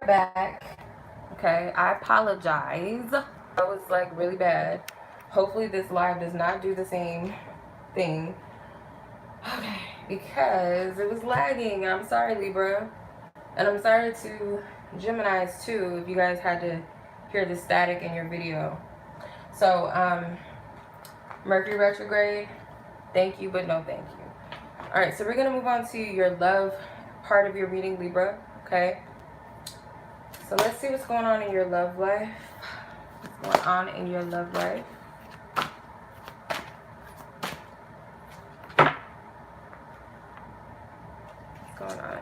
back. Okay, I apologize. That was like really bad. Hopefully this live does not do the same thing. Okay, because it was lagging. I'm sorry, Libra. And I'm sorry to Geminis too if you guys had to hear the static in your video. So, Mercury retrograde, thank you, but no thank you. Alright, so we're going to move on to your love part of your reading, Libra. Okay? So let's see what's going on in your love life. What's going on in your love life? What's going on?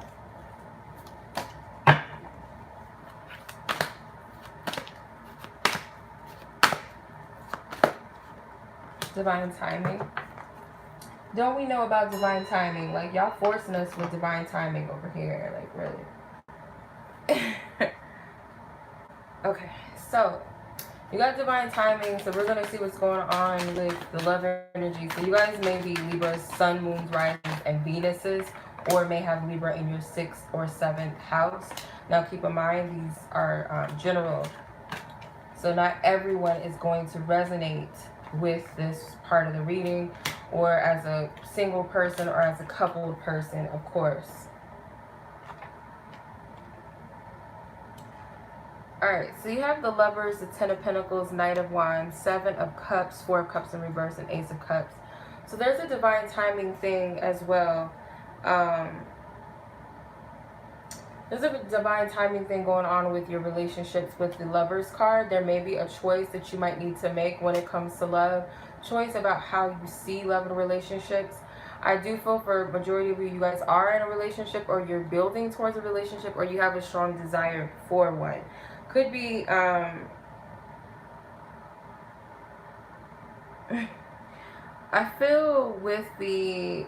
Divine timing. Don't we know about divine timing? Like, y'all forcing us with divine timing over here. Like, really. Okay, so you got divine timing, so we're going to see what's going on with the love energy. So you guys may be Libra's sun, moons, risings, and Venuses, or may have Libra in your 6th or 7th house. Now keep in mind, these are general. So not everyone is going to resonate with this part of the reading, or as a single person or as a coupled person, of course. Alright, so you have the Lovers, the Ten of Pentacles, Knight of Wands, Seven of Cups, Four of Cups in reverse, and Ace of Cups. So there's a divine timing thing as well. There's a divine timing thing going on with your relationships with the Lovers card. There may be a choice that you might need to make when it comes to love. Choice about how you see love and relationships. I do feel for majority of you guys are in a relationship, or you're building towards a relationship, or you have a strong desire for one. Could be, I feel with the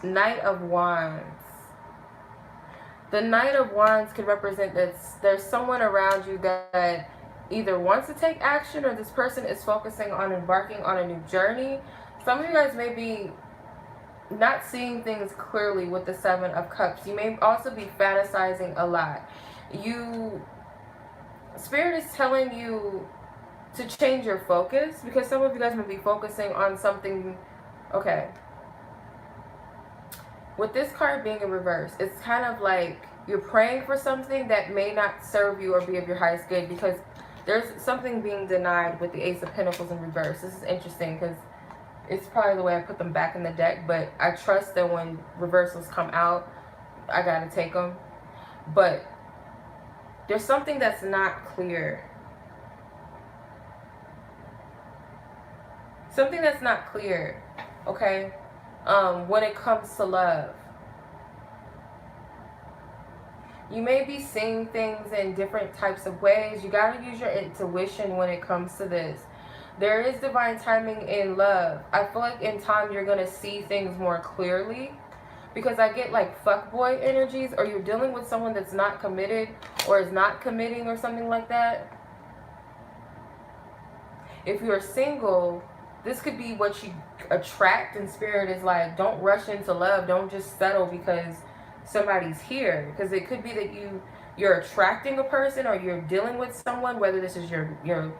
Knight of Wands. The Knight of Wands could represent that there's someone around you that either wants to take action, or this person is focusing on embarking on a new journey. Some of you guys may be not seeing things clearly with the Seven of Cups. You may also be fantasizing a lot. Spirit is telling you to change your focus, because some of you guys may be focusing on something. Okay. With this card being in reverse, it's kind of like you're praying for something that may not serve you or be of your highest good, because there's something being denied with the Ace of Pentacles in reverse. This is interesting because it's probably the way I put them back in the deck, but I trust that when reversals come out, I gotta take them. But there's something that's not clear. Something that's not clear, okay? When it comes to love. You may be seeing things in different types of ways. You got to use your intuition when it comes to this. There is divine timing in love. I feel like in time you're going to see things more clearly, because I get like fuckboy energies, or you're dealing with someone that's not committed or is not committing or something like that. If you're single, this could be what you attract, and Spirit is like, don't rush into love. Don't just settle because somebody's here. Because it could be that you're attracting a person, or you're dealing with someone, whether this is your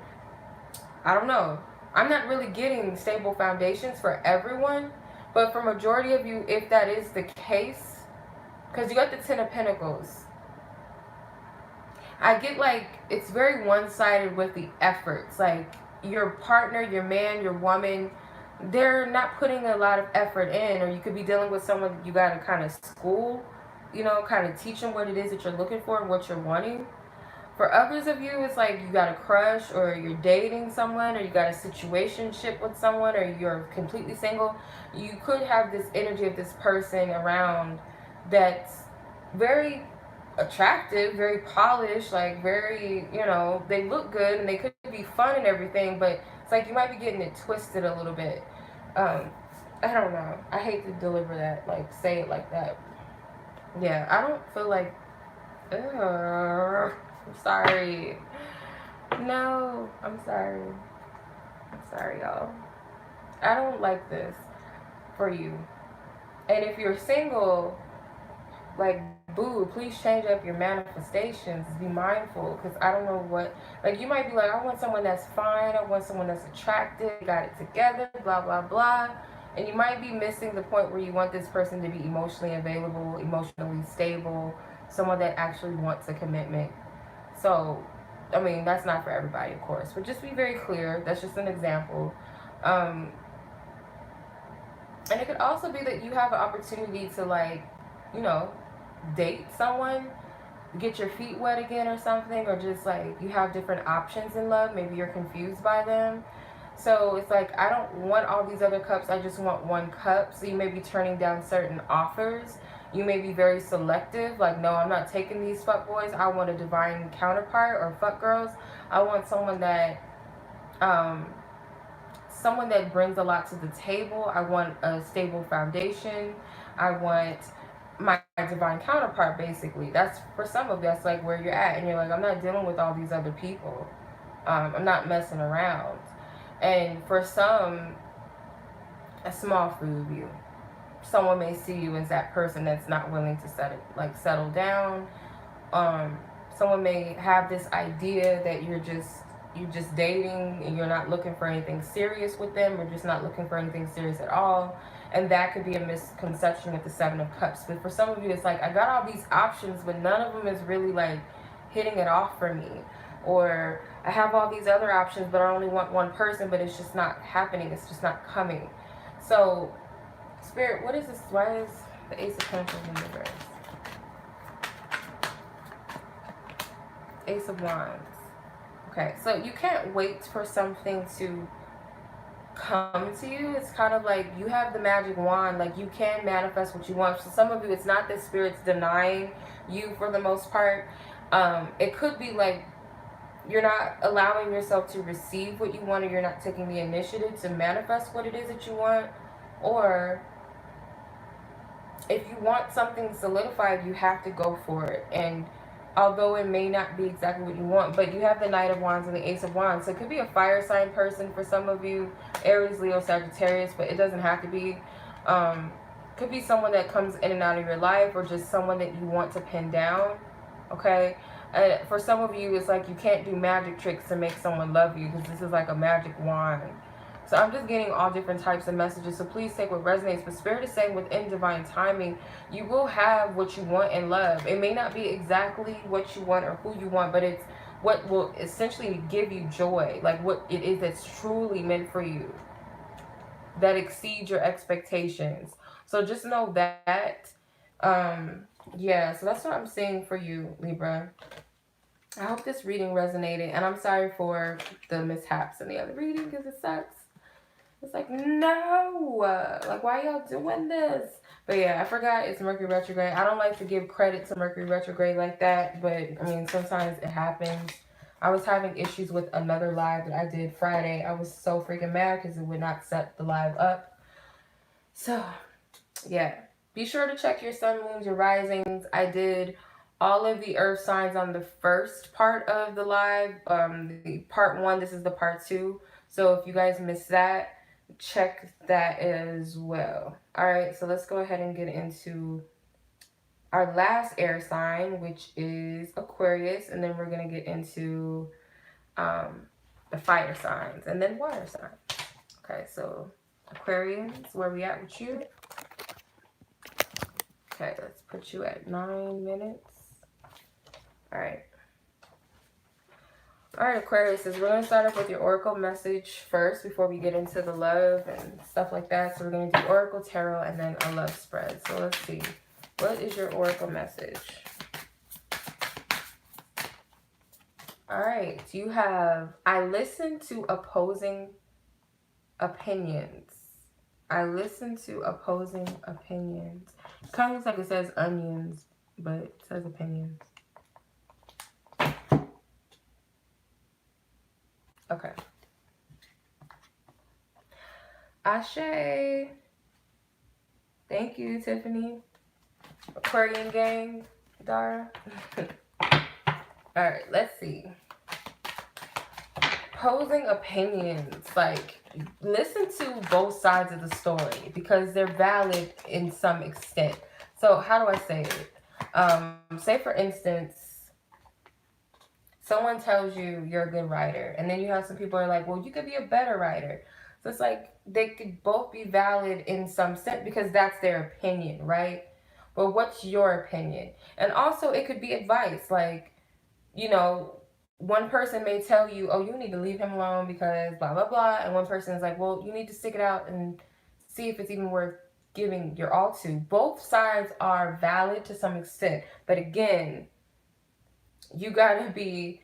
I don't know. I'm not really getting stable foundations for everyone, but for majority of you, if that is the case, because you got the Ten of Pentacles, I get like it's very one-sided with the efforts. Like, your partner, your man, your woman, they're not putting a lot of effort in. Or you could be dealing with someone that you got to kind of school, you know, kind of teach them what it is that you're looking for and what you're wanting. For others of you, it's like you got a crush, or you're dating someone, or you got a situationship with someone, or you're completely single. You could have this energy of this person around that's very attractive, very polished, like very, you know, they look good and they could be fun and everything, but it's like you might be getting it twisted a little bit. I don't know. I hate to deliver that, like say it like that. Yeah, I don't feel like, I'm sorry. No, I'm sorry. I'm sorry, y'all. I don't like this for you. And if you're single, like, boo, please change up your manifestations. Be mindful, because I don't know what, like, you might be like, I want someone that's fine, I want someone that's attractive, got it together, blah, blah, blah. And you might be missing the point where you want this person to be emotionally available, emotionally stable, someone that actually wants a commitment. So, I mean, that's not for everybody, of course, but just be very clear. That's just an example. And it could also be that you have an opportunity to, like, you know, date someone, get your feet wet again or something, or just like you have different options in love. Maybe you're confused by them. So it's like, I don't want all these other cups, I just want one cup. So you may be turning down certain offers. You may be very selective, like, no, I'm not taking these fuck boys. I want a divine counterpart, or fuck girls. I want someone that brings a lot to the table. I want a stable foundation. I want my divine counterpart, basically. That's, for some of you, that's like where you're at, and you're like, I'm not dealing with all these other people. I'm not messing around. And for some, a small few of you, someone may see you as that person that's not willing to settle down. Someone may have this idea that you're just dating and you're not looking for anything serious with them, or just not looking for anything serious at all. And that could be a misconception with the Seven of Cups. But for some of you, it's like, I got all these options, but none of them is really like hitting it off for me. Or I have all these other options, but I only want one person, but it's just not happening. It's just not coming. So, Spirit, what is this? Why is the Ace of Pentacles in reverse? Ace of Wands. Okay, so you can't wait for something to come to you. It's kind of like you have the magic wand. Like, you can manifest what you want. So some of you, it's not that Spirit's denying you for the most part. It could be like you're not allowing yourself to receive what you want, or you're not taking the initiative to manifest what it is that you want. Or if you want something solidified, you have to go for it. And although it may not be exactly what you want, but you have the Knight of Wands and the Ace of Wands. So it could be a fire sign person for some of you, Aries, Leo, Sagittarius, but it doesn't have to be. Could be someone that comes in and out of your life, or just someone that you want to pin down, okay? For some of you, it's like you can't do magic tricks to make someone love you, because this is like a magic wand. So I'm just getting all different types of messages. So please take what resonates. But Spirit is saying within divine timing, you will have what you want in love. It may not be exactly what you want or who you want, but it's what will essentially give you joy. Like what it is that's truly meant for you, that exceeds your expectations. So just know that. Yeah, so that's what I'm seeing for you, Libra. I hope this reading resonated. And I'm sorry for the mishaps in the other reading, because it sucks. It's like, no, like, why y'all doing this? But yeah, I forgot it's Mercury retrograde. I don't like to give credit to Mercury retrograde like that, but I mean, sometimes it happens. I was having issues with another live that I did Friday. I was so freaking mad because it would not set the live up. So yeah, be sure to check your sun, moons, your risings. I did all of the earth signs on the first part of the live. The part 1, this is the part 2. So if you guys missed that, check that as well. All right, so let's go ahead and get into our last air sign, which is Aquarius, and then we're going to get into the fire signs and then water signs. Okay, so Aquarians, where we at with you? Okay, let's put you at 9 minutes. All right. All right, Aquarius, we're going to start off with your oracle message first before we get into the love and stuff like that. So we're going to do oracle, tarot, and then a love spread. So let's see. What is your oracle message? All right, you have, I listen to opposing opinions. I listen to opposing opinions. It kind of looks like it says onions, but it says opinions. Okay. Ashe. Thank you, Tiffany. Aquarian gang, Dara. Alright, let's see. Opposing opinions. Like, listen to both sides of the story because they're valid in some extent. So, how do I say it? Say for instance, someone tells you you're a good writer, and then you have some people who are like, well, you could be a better writer. So it's like they could both be valid in some sense because that's their opinion, right? But what's your opinion? And also, it could be advice. Like, you know, one person may tell you, oh, you need to leave him alone because blah, blah, blah. And one person is like, well, you need to stick it out and see if it's even worth giving your all to. Both sides are valid to some extent. But again, you gotta be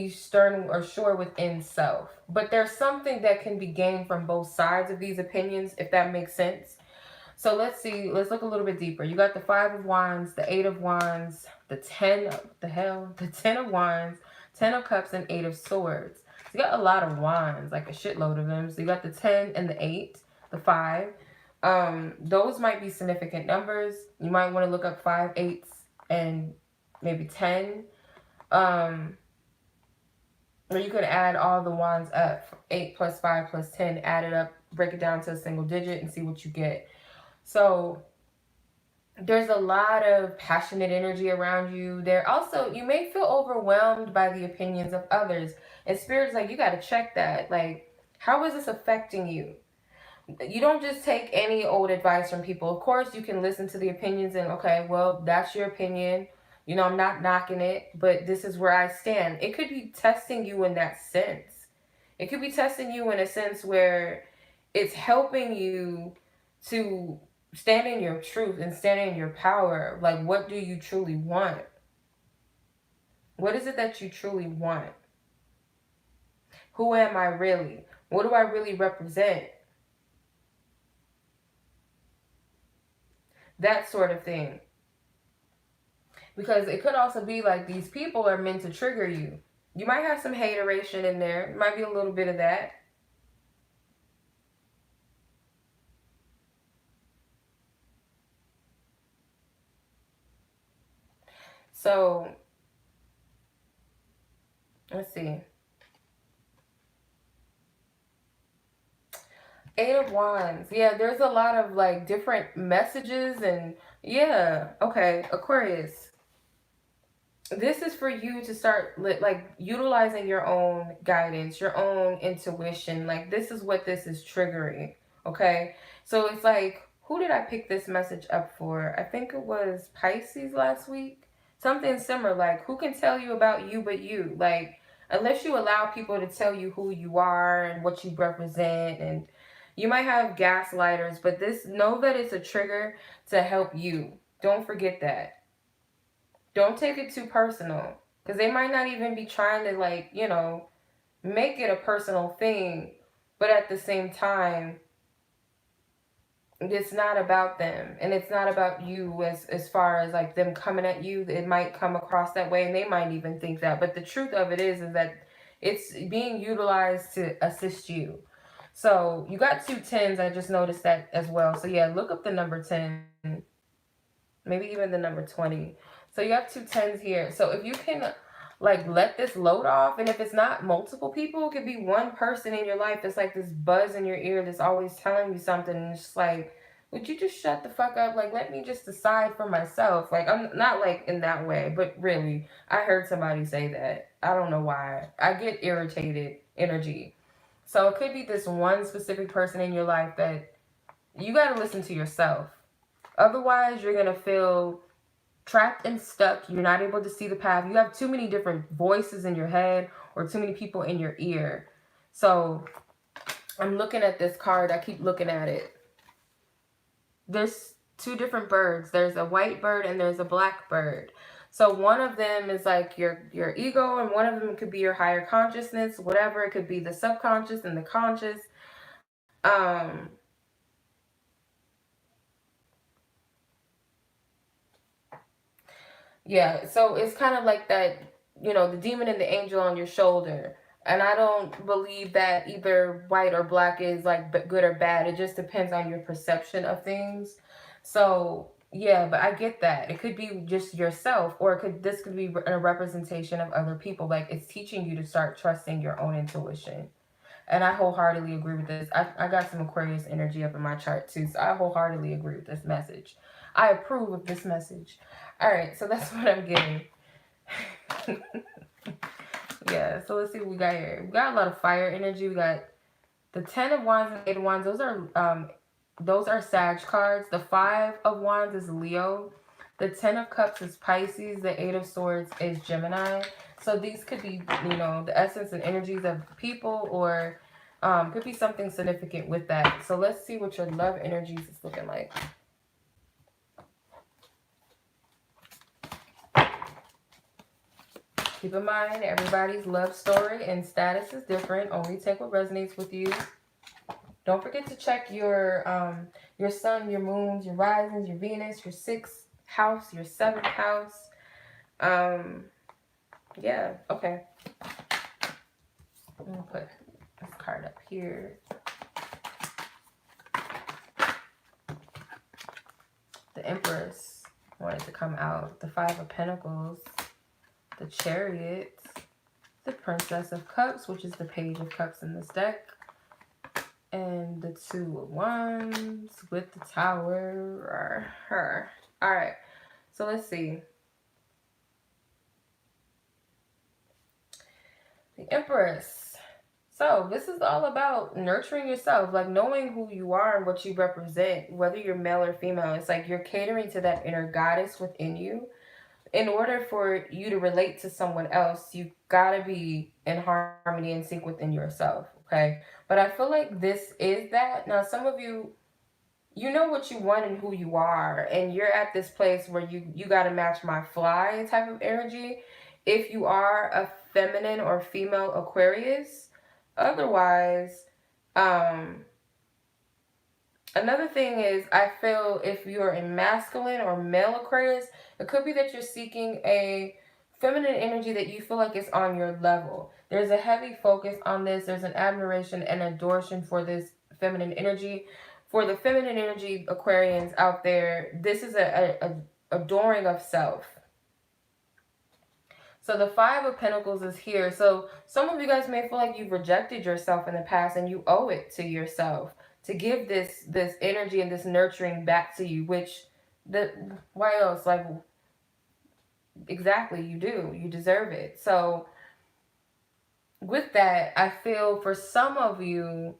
stern or sure within self. But there's something that can be gained from both sides of these opinions, if that makes sense. So let's see, let's look a little bit deeper. You got the 5 of Wands, the 8 of Wands, the 10 of the 10 of Wands, 10 of Cups, and 8 of Swords. So you got a lot of wands, like a shitload of them. So you got the 10 and the 8, the 5. Those might be significant numbers. You might want to look up 5, 8s, and maybe 10. Or you could add all the wands up. 8 plus 5 plus 10, add it up, break it down to a single digit, and see what you get. So there's a lot of passionate energy around you. There also, you may feel overwhelmed by the opinions of others. And Spirit's like, you got to check that. Like, how is this affecting you? You don't just take any old advice from people. Of course, you can listen to the opinions and, okay, well, that's your opinion. You know, I'm not knocking it, but this is where I stand. It could be testing you in that sense. It could be testing you in a sense where it's helping you to stand in your truth and stand in your power. Like, what do you truly want? What is it that you truly want? Who am I really? What do I really represent? That sort of thing. Because it could also be like these people are meant to trigger you. You might have some hateration in there. It might be a little bit of that. So, let's see. 8 of Wands. Yeah, there's a lot of like different messages and yeah. Okay, Aquarius. This is for you to start like utilizing your own guidance, your own intuition. Like, this is what this is triggering. Okay, so it's like, who did I pick this message up for? I think it was Pisces last week. Something similar, like, who can tell you about you but you? Like, unless you allow people to tell you who you are and what you represent, and you might have gaslighters, but this, know that it's a trigger to help you. Don't forget that. Don't take it too personal, because they might not even be trying to, like, you know, make it a personal thing, but at the same time, it's not about them, and it's not about you as far as like them coming at you. It might come across that way, and they might even think that, but the truth of it is that it's being utilized to assist you. So you got 2 10s. I just noticed that as well. So yeah, look up the number 10, maybe even the number 20. So you have 2 10s here. So if you can like let this load off, and if it's not multiple people, it could be one person in your life that's like this buzz in your ear that's always telling you something, and it's just like, would you just shut the fuck up? Like, let me just decide for myself. Like, I'm not like in that way, but really, I heard somebody say that. I don't know why. I get irritated energy. So it could be this one specific person in your life that you got to listen to yourself. Otherwise, you're going to feel trapped and stuck. You're not able to see the path. You have too many different voices in your head or too many people in your ear. So I'm looking at this card. I keep looking at it. There's 2 different birds. There's a white bird and there's a black bird. So one of them is like your ego, and one of them could be your higher consciousness, whatever. It could be the subconscious and the conscious. Yeah, so it's kind of like that, you know, the demon and the angel on your shoulder. And I don't believe that either white or black is like good or bad. It just depends on your perception of things. So yeah, but I get that. It could be just yourself, or this could be a representation of other people. Like, it's teaching you to start trusting your own intuition. And I wholeheartedly agree with this. I got some Aquarius energy up in my chart too, so I wholeheartedly agree with this message. I approve of this message. All right, so that's what I'm getting. Yeah, so let's see what we got here. We got a lot of fire energy. We got the 10 of Wands and 8 of Wands. Those are Sag cards. The 5 of Wands is Leo. The 10 of Cups is Pisces. The 8 of Swords is Gemini. So these could be, you know, the essence and energies of people, or could be something significant with that. So let's see what your love energies is looking like. Keep in mind, everybody's love story and status is different. Only take what resonates with you. Don't forget to check your sun, your moons, your risings, your Venus, your 6th house, your 7th house. Yeah, okay. I'm going to put this card up here. The Empress wanted to come out. The 5 of Pentacles. The Chariot. The Princess of Cups, which is the Page of Cups in this deck. And the 2 of Wands with the Tower. Alright, so let's see. The Empress. So this is all about nurturing yourself, like knowing who you are and what you represent, whether you're male or female. It's like you're catering to that inner goddess within you. In order for you to relate to someone else, you gotta be in harmony and sync within yourself, okay? But I feel like this is that. Now, some of you, you know what you want and who you are, and you're at this place where you gotta match my fly type of energy if you are a feminine or female Aquarius. Otherwise, another thing is, I feel if you're a masculine or male Aquarius, it could be that you're seeking a feminine energy that you feel like is on your level. There's a heavy focus on this. There's an admiration and adoration for this feminine energy. For the feminine energy Aquarians out there, this is a adoring of self. So the 5 of Pentacles is here. So some of you guys may feel like you've rejected yourself in the past, and you owe it to yourself to give this energy and this nurturing back to you, which why else? Like, exactly, you do. You deserve it. So with that, I feel for some of you,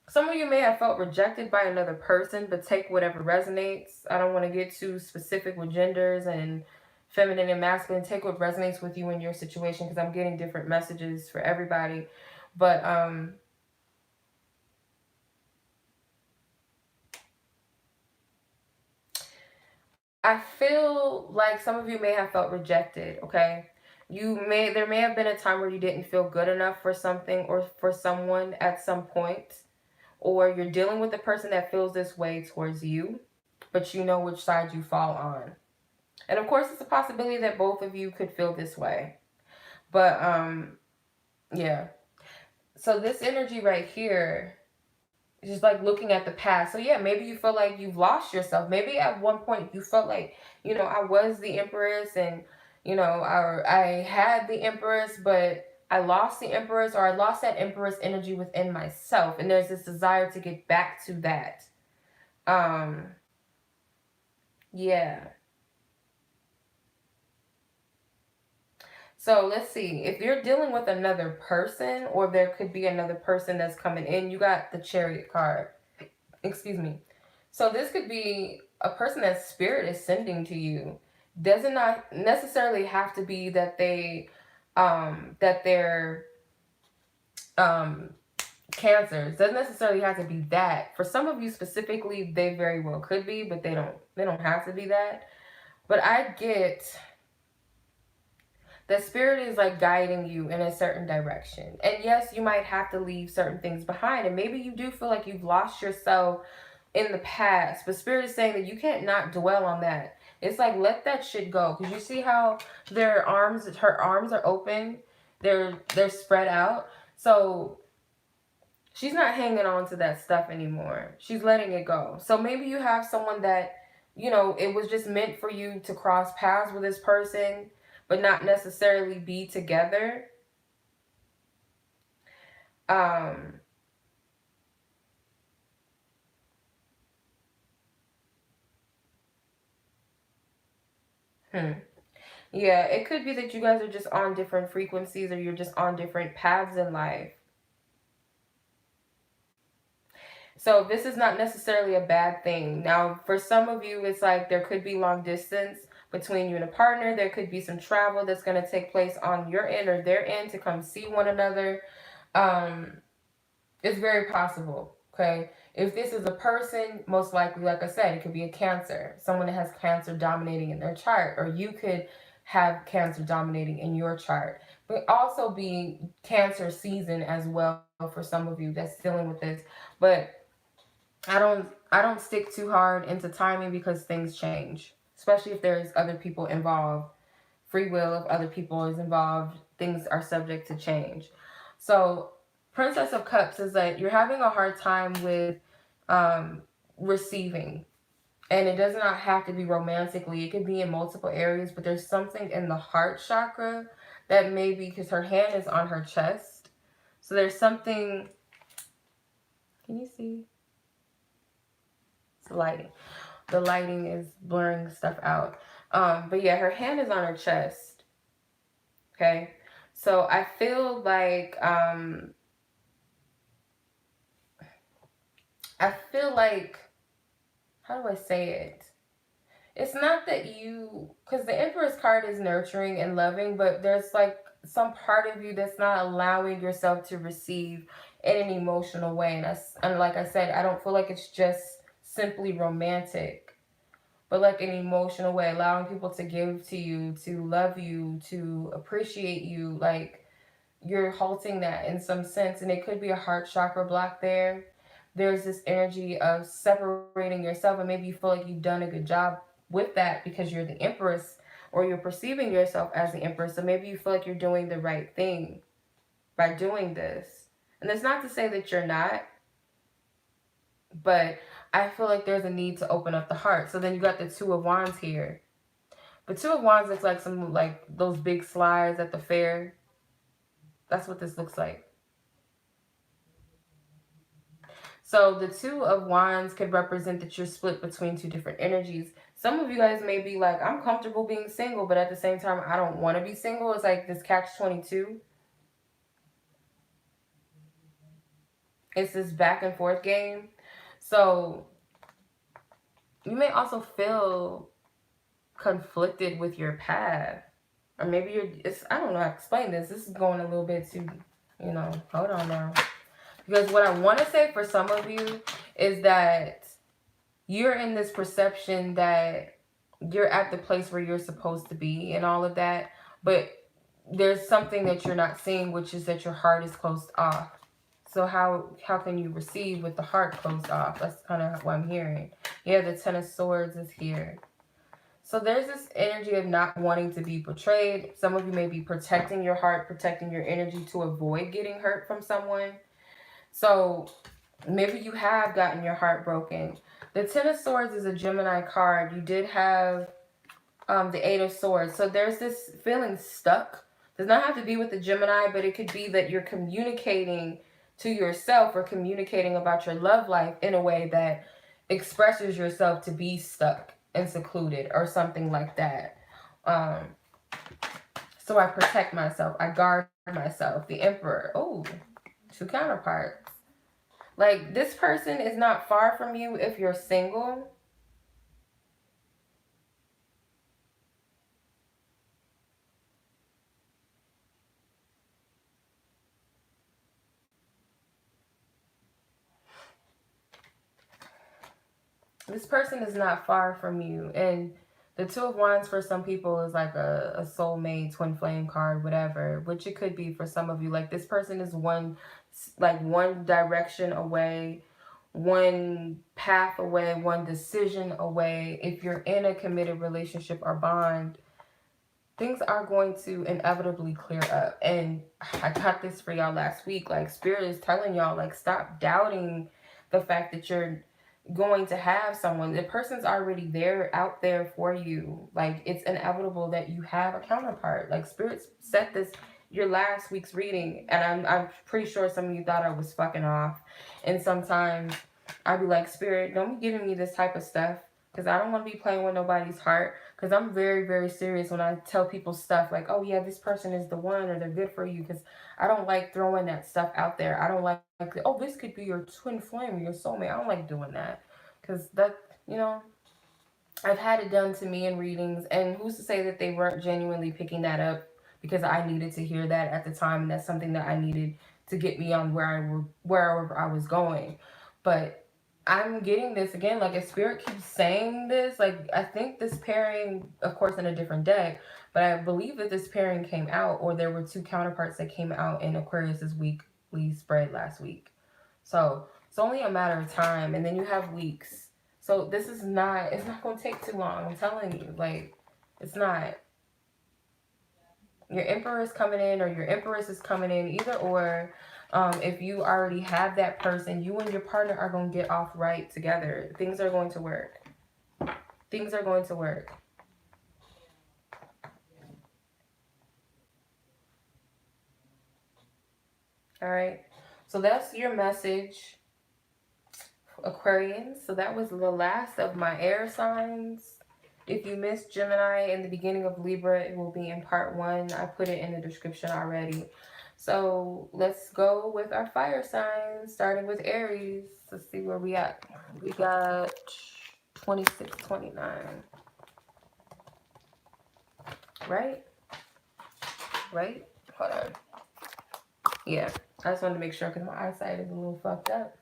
some of you may have felt rejected by another person, but take whatever resonates. I don't want to get too specific with genders and feminine and masculine. Take what resonates with you in your situation, because I'm getting different messages for everybody. But I feel like some of you may have felt rejected, okay? There may have been a time where you didn't feel good enough for something or for someone at some point, or you're dealing with a person that feels this way towards you, but you know which side you fall on. And of course, it's a possibility that both of you could feel this way. But yeah. So this energy right here, just like looking at the past. So yeah, maybe you feel like you've lost yourself. Maybe at one point you felt like, you know, I was the Empress, and, you know, I had the Empress, but I lost the Empress, or I lost that Empress energy within myself. And there's this desire to get back to that. Yeah. So let's see. If you're dealing with another person, or there could be another person that's coming in, you got the Chariot card. Excuse me. So this could be a person that spirit is sending to you. Does it not necessarily have to be that they're Cancers. Doesn't necessarily have to be that. For some of you specifically, they very well could be, but they don't have to be that. But I get that spirit is like guiding you in a certain direction. And yes, you might have to leave certain things behind, and maybe you do feel like you've lost yourself in the past, but spirit is saying that you can't not dwell on that. It's like, let that shit go. Because you see how her arms are open, they're spread out. So she's not hanging on to that stuff anymore. She's letting it go. So maybe you have someone that, you know, it was just meant for you to cross paths with this person, but not necessarily be together. Yeah, it could be that you guys are just on different frequencies, or you're just on different paths in life. So this is not necessarily a bad thing. Now, for some of you, it's like there could be long distance between you and a partner. There could be some travel that's going to take place on your end or their end to come see one another. It's very possible, okay? If this is a person, most likely, like I said, it could be a Cancer. Someone that has Cancer dominating in their chart, or you could have Cancer dominating in your chart. But also being Cancer season as well for some of you that's dealing with this. But I don't stick too hard into timing because things change, especially if there's other people involved. Free will of other people is involved. Things are subject to change. So Princess of Cups is that you're having a hard time with receiving. And it does not have to be romantically. It could be in multiple areas, but there's something in the heart chakra that maybe, because her hand is on her chest. So there's something, can you see? It's lighting. The lighting is blurring stuff out. But yeah, her hand is on her chest. Okay. So I feel like, how do I say it? It's not that you, because the Emperor's card is nurturing and loving, but there's like some part of you that's not allowing yourself to receive in an emotional way. And like I said, I don't feel like it's just simply romantic, but like an emotional way, allowing people to give to you, to love you, to appreciate you. Like you're halting that in some sense, and it could be a heart chakra block there. There's this energy of separating yourself, and maybe you feel like you've done a good job with that because you're the Empress, or you're perceiving yourself as the Empress. So maybe you feel like you're doing the right thing by doing this. And that's not to say that you're not, but I feel like there's a need to open up the heart. So then you got the Two of Wands here. But Two of Wands looks like some, like those big slides at the fair. That's what this looks like. So the Two of Wands could represent that you're split between two different energies. Some of you guys may be like, I'm comfortable being single, but at the same time, I don't want to be single. It's like this catch-22. It's this back and forth game. So you may also feel conflicted with your path. Or maybe I don't know how to explain this. This is going a little bit too, hold on now. Because what I want to say for some of you is that you're in this perception that you're at the place where you're supposed to be and all of that. But there's something that you're not seeing, which is that your heart is closed off. So how can you receive with the heart closed off? That's kind of what I'm hearing. Yeah, the Ten of Swords is here. So there's this energy of not wanting to be betrayed. Some of you may be protecting your heart, protecting your energy to avoid getting hurt from someone. So maybe you have gotten your heart broken. The Ten of Swords is a Gemini card. You did have the Eight of Swords. So there's this feeling stuck. Does not have to be with the Gemini, but it could be that you're communicating to yourself or communicating about your love life in a way that expresses yourself to be stuck and secluded or something like that. So I protect myself. I guard myself. The Emperor. Oh, two counterparts. Like, this person is not far from you if you're single. This person is not far from you. And the Two of Wands for some people is like a soulmate, twin flame card, whatever. Which it could be for some of you. Like, this person is one direction away, one path away, one decision away. If you're in a committed relationship or bond, things are going to inevitably clear up. And I got this for y'all last week. Like, Spirit is telling y'all, like, stop doubting the fact that you're going to have someone. The person's already there, out there for you. Like, it's inevitable that you have a counterpart. Like, Spirit set this your last week's reading, and I'm pretty sure some of you thought I was fucking off. And sometimes I'd be like, Spirit, don't be giving me this type of stuff, because I don't want to be playing with nobody's heart. Because I'm very, very serious when I tell people stuff like, oh yeah, this person is the one or they're good for you. Because I don't like throwing that stuff out there. I don't like, oh, this could be your twin flame or your soulmate. I don't like doing that. Because that, you know, I've had it done to me in readings. And who's to say that they weren't genuinely picking that up because I needed to hear that at the time. And that's something that I needed to get me on wherever I was going. But I'm getting this again, like if spirit keeps saying this, like I think this pairing, of course in a different deck, but I believe that this pairing came out, or there were two counterparts that came out in Aquarius's weekly spread last week. So it's only a matter of time, and then you have weeks. So this is not, it's not going to take too long. I'm telling you, like, it's not. Your emperor is coming in, or your empress is coming in, either or. If you already have that person, you and your partner are going to get off right together. Things are going to work. Things are going to work. All right. So that's your message, Aquarians. So that was the last of my air signs. If you missed Gemini in the beginning of Libra, it will be in part 1. I put it in the description already. So let's go with our fire signs, starting with Aries. Let's see where we at. We got 26, 29. Right? Right? Hold on. Yeah, I just wanted to make sure because my eyesight is a little fucked up.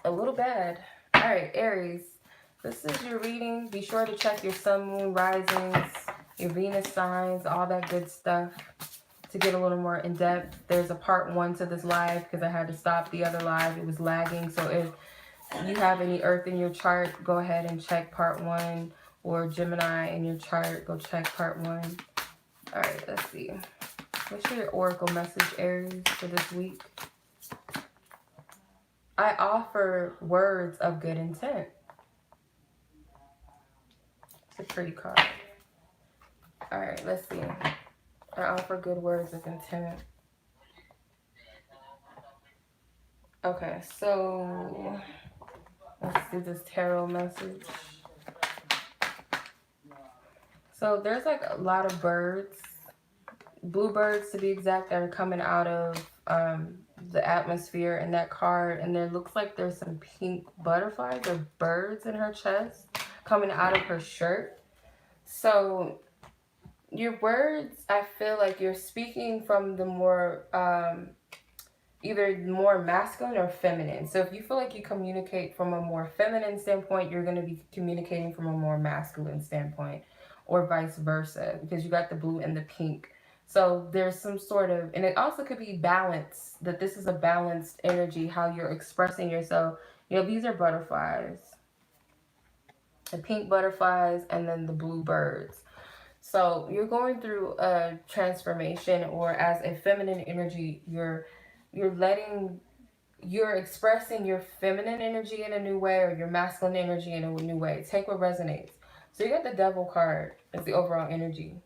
A little bad. All right, Aries. This is your reading. Be sure to check your sun, moon, risings, your Venus signs, all that good stuff to get a little more in depth. There's a part 1 to this live because I had to stop the other live. It was lagging. So if you have any Earth in your chart, go ahead and check part 1, or Gemini in your chart, go check part 1. All right, let's see. What's your oracle message, Aries, for this week? I offer words of good intent. It's a pretty card. All right, let's see. I offer good words of intent. Okay, so let's do this tarot message. So there's like a lot of birds, bluebirds to be exact, that are coming out of the atmosphere in that card. And there looks like there's some pink butterflies or birds in her chest coming out of her shirt. So your words, I feel like you're speaking from the more either more masculine or feminine. So if you feel like you communicate from a more feminine standpoint, you're going to be communicating from a more masculine standpoint, or vice versa, because you got the blue and the pink. So there's some sort of, and it also could be balance, that this is a balanced energy, how you're expressing yourself. You know, these are butterflies, the pink butterflies, and then the blue birds. So you're going through a transformation, or as a feminine energy, you're expressing your feminine energy in a new way, or your masculine energy in a new way. Take what resonates. So you got the Devil card as the overall energy.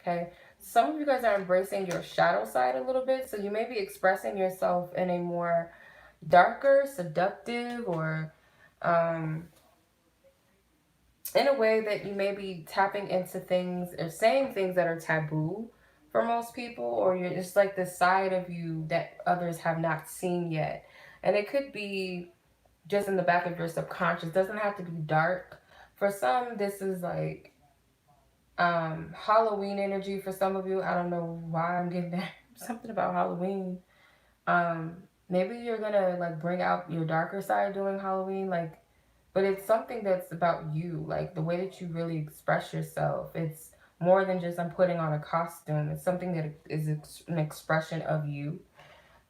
Okay. Some of you guys are embracing your shadow side a little bit. So you may be expressing yourself in a more darker, seductive, or in a way that you may be tapping into things or saying things that are taboo for most people, or you're just like the side of you that others have not seen yet. And it could be just in the back of your subconscious. It doesn't have to be dark. For some, this is like Halloween energy. For some of you, I don't know why I'm getting that. Something about Halloween. Maybe you're gonna like bring out your darker side during Halloween, like, but it's something that's about you, like the way that you really express yourself. It's more than just I'm putting on a costume. It's something that is an expression of you.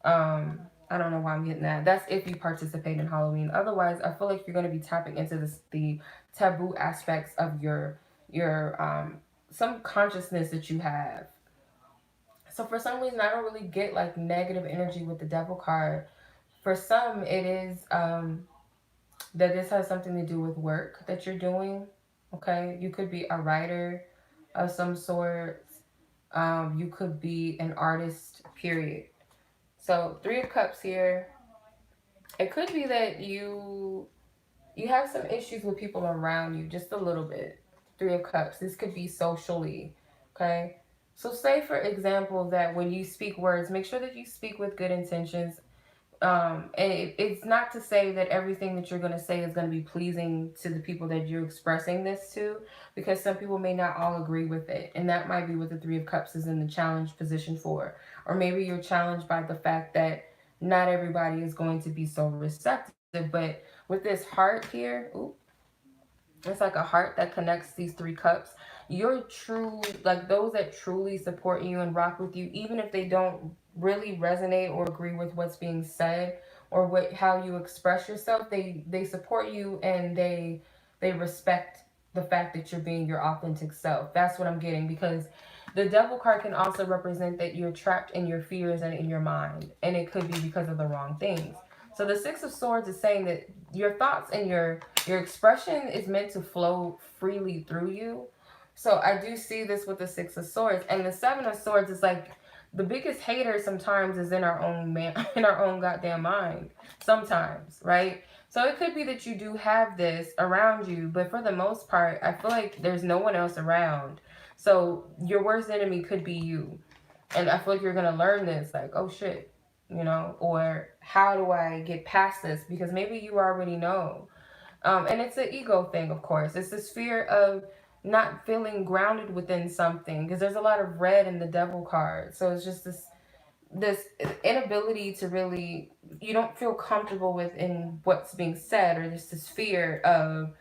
I don't know why I'm getting that. That's if you participate in Halloween. Otherwise, I feel like you're going to be tapping into the taboo aspects of your some consciousness that you have. So for some reason, I don't really get like negative energy with the Devil card. For some, it is that this has something to do with work that you're doing. Okay, you could be a writer of some sort. You could be an artist, period. So 3 of Cups here. It could be that you have some issues with people around you, just a little bit. Three of Cups. This could be socially, okay? So say, for example, that when you speak words, make sure that you speak with good intentions. And it's not to say that everything that you're going to say is going to be pleasing to the people that you're expressing this to, because some people may not all agree with it. And that might be what the Three of Cups is in the challenge position for. Or maybe you're challenged by the fact that not everybody is going to be so receptive. But with this heart here, ooh, it's like a heart that connects these three cups. You're true, like those that truly support you and rock with you, even if they don't really resonate or agree with what's being said or what how you express yourself. They support you, and they respect the fact that you're being your authentic self. That's what I'm getting, because the devil card can also represent that you're trapped in your fears and in your mind, and it could be because of the wrong things. So the Six of Swords is saying that your thoughts and your expression is meant to flow freely through you. So I do see this with the Six of Swords. And the Seven of Swords is like the biggest hater sometimes is in our own in our own goddamn mind. Sometimes, right? So it could be that you do have this around you, but for the most part, I feel like there's no one else around. So your worst enemy could be you. And I feel like you're gonna learn this, like, oh shit, or how do I get past this? Because maybe you already know. And it's an ego thing, of course. It's this fear of not feeling grounded within something, because there's a lot of red in the devil card. So it's just this inability to really, you don't feel comfortable within what's being said, or just this fear of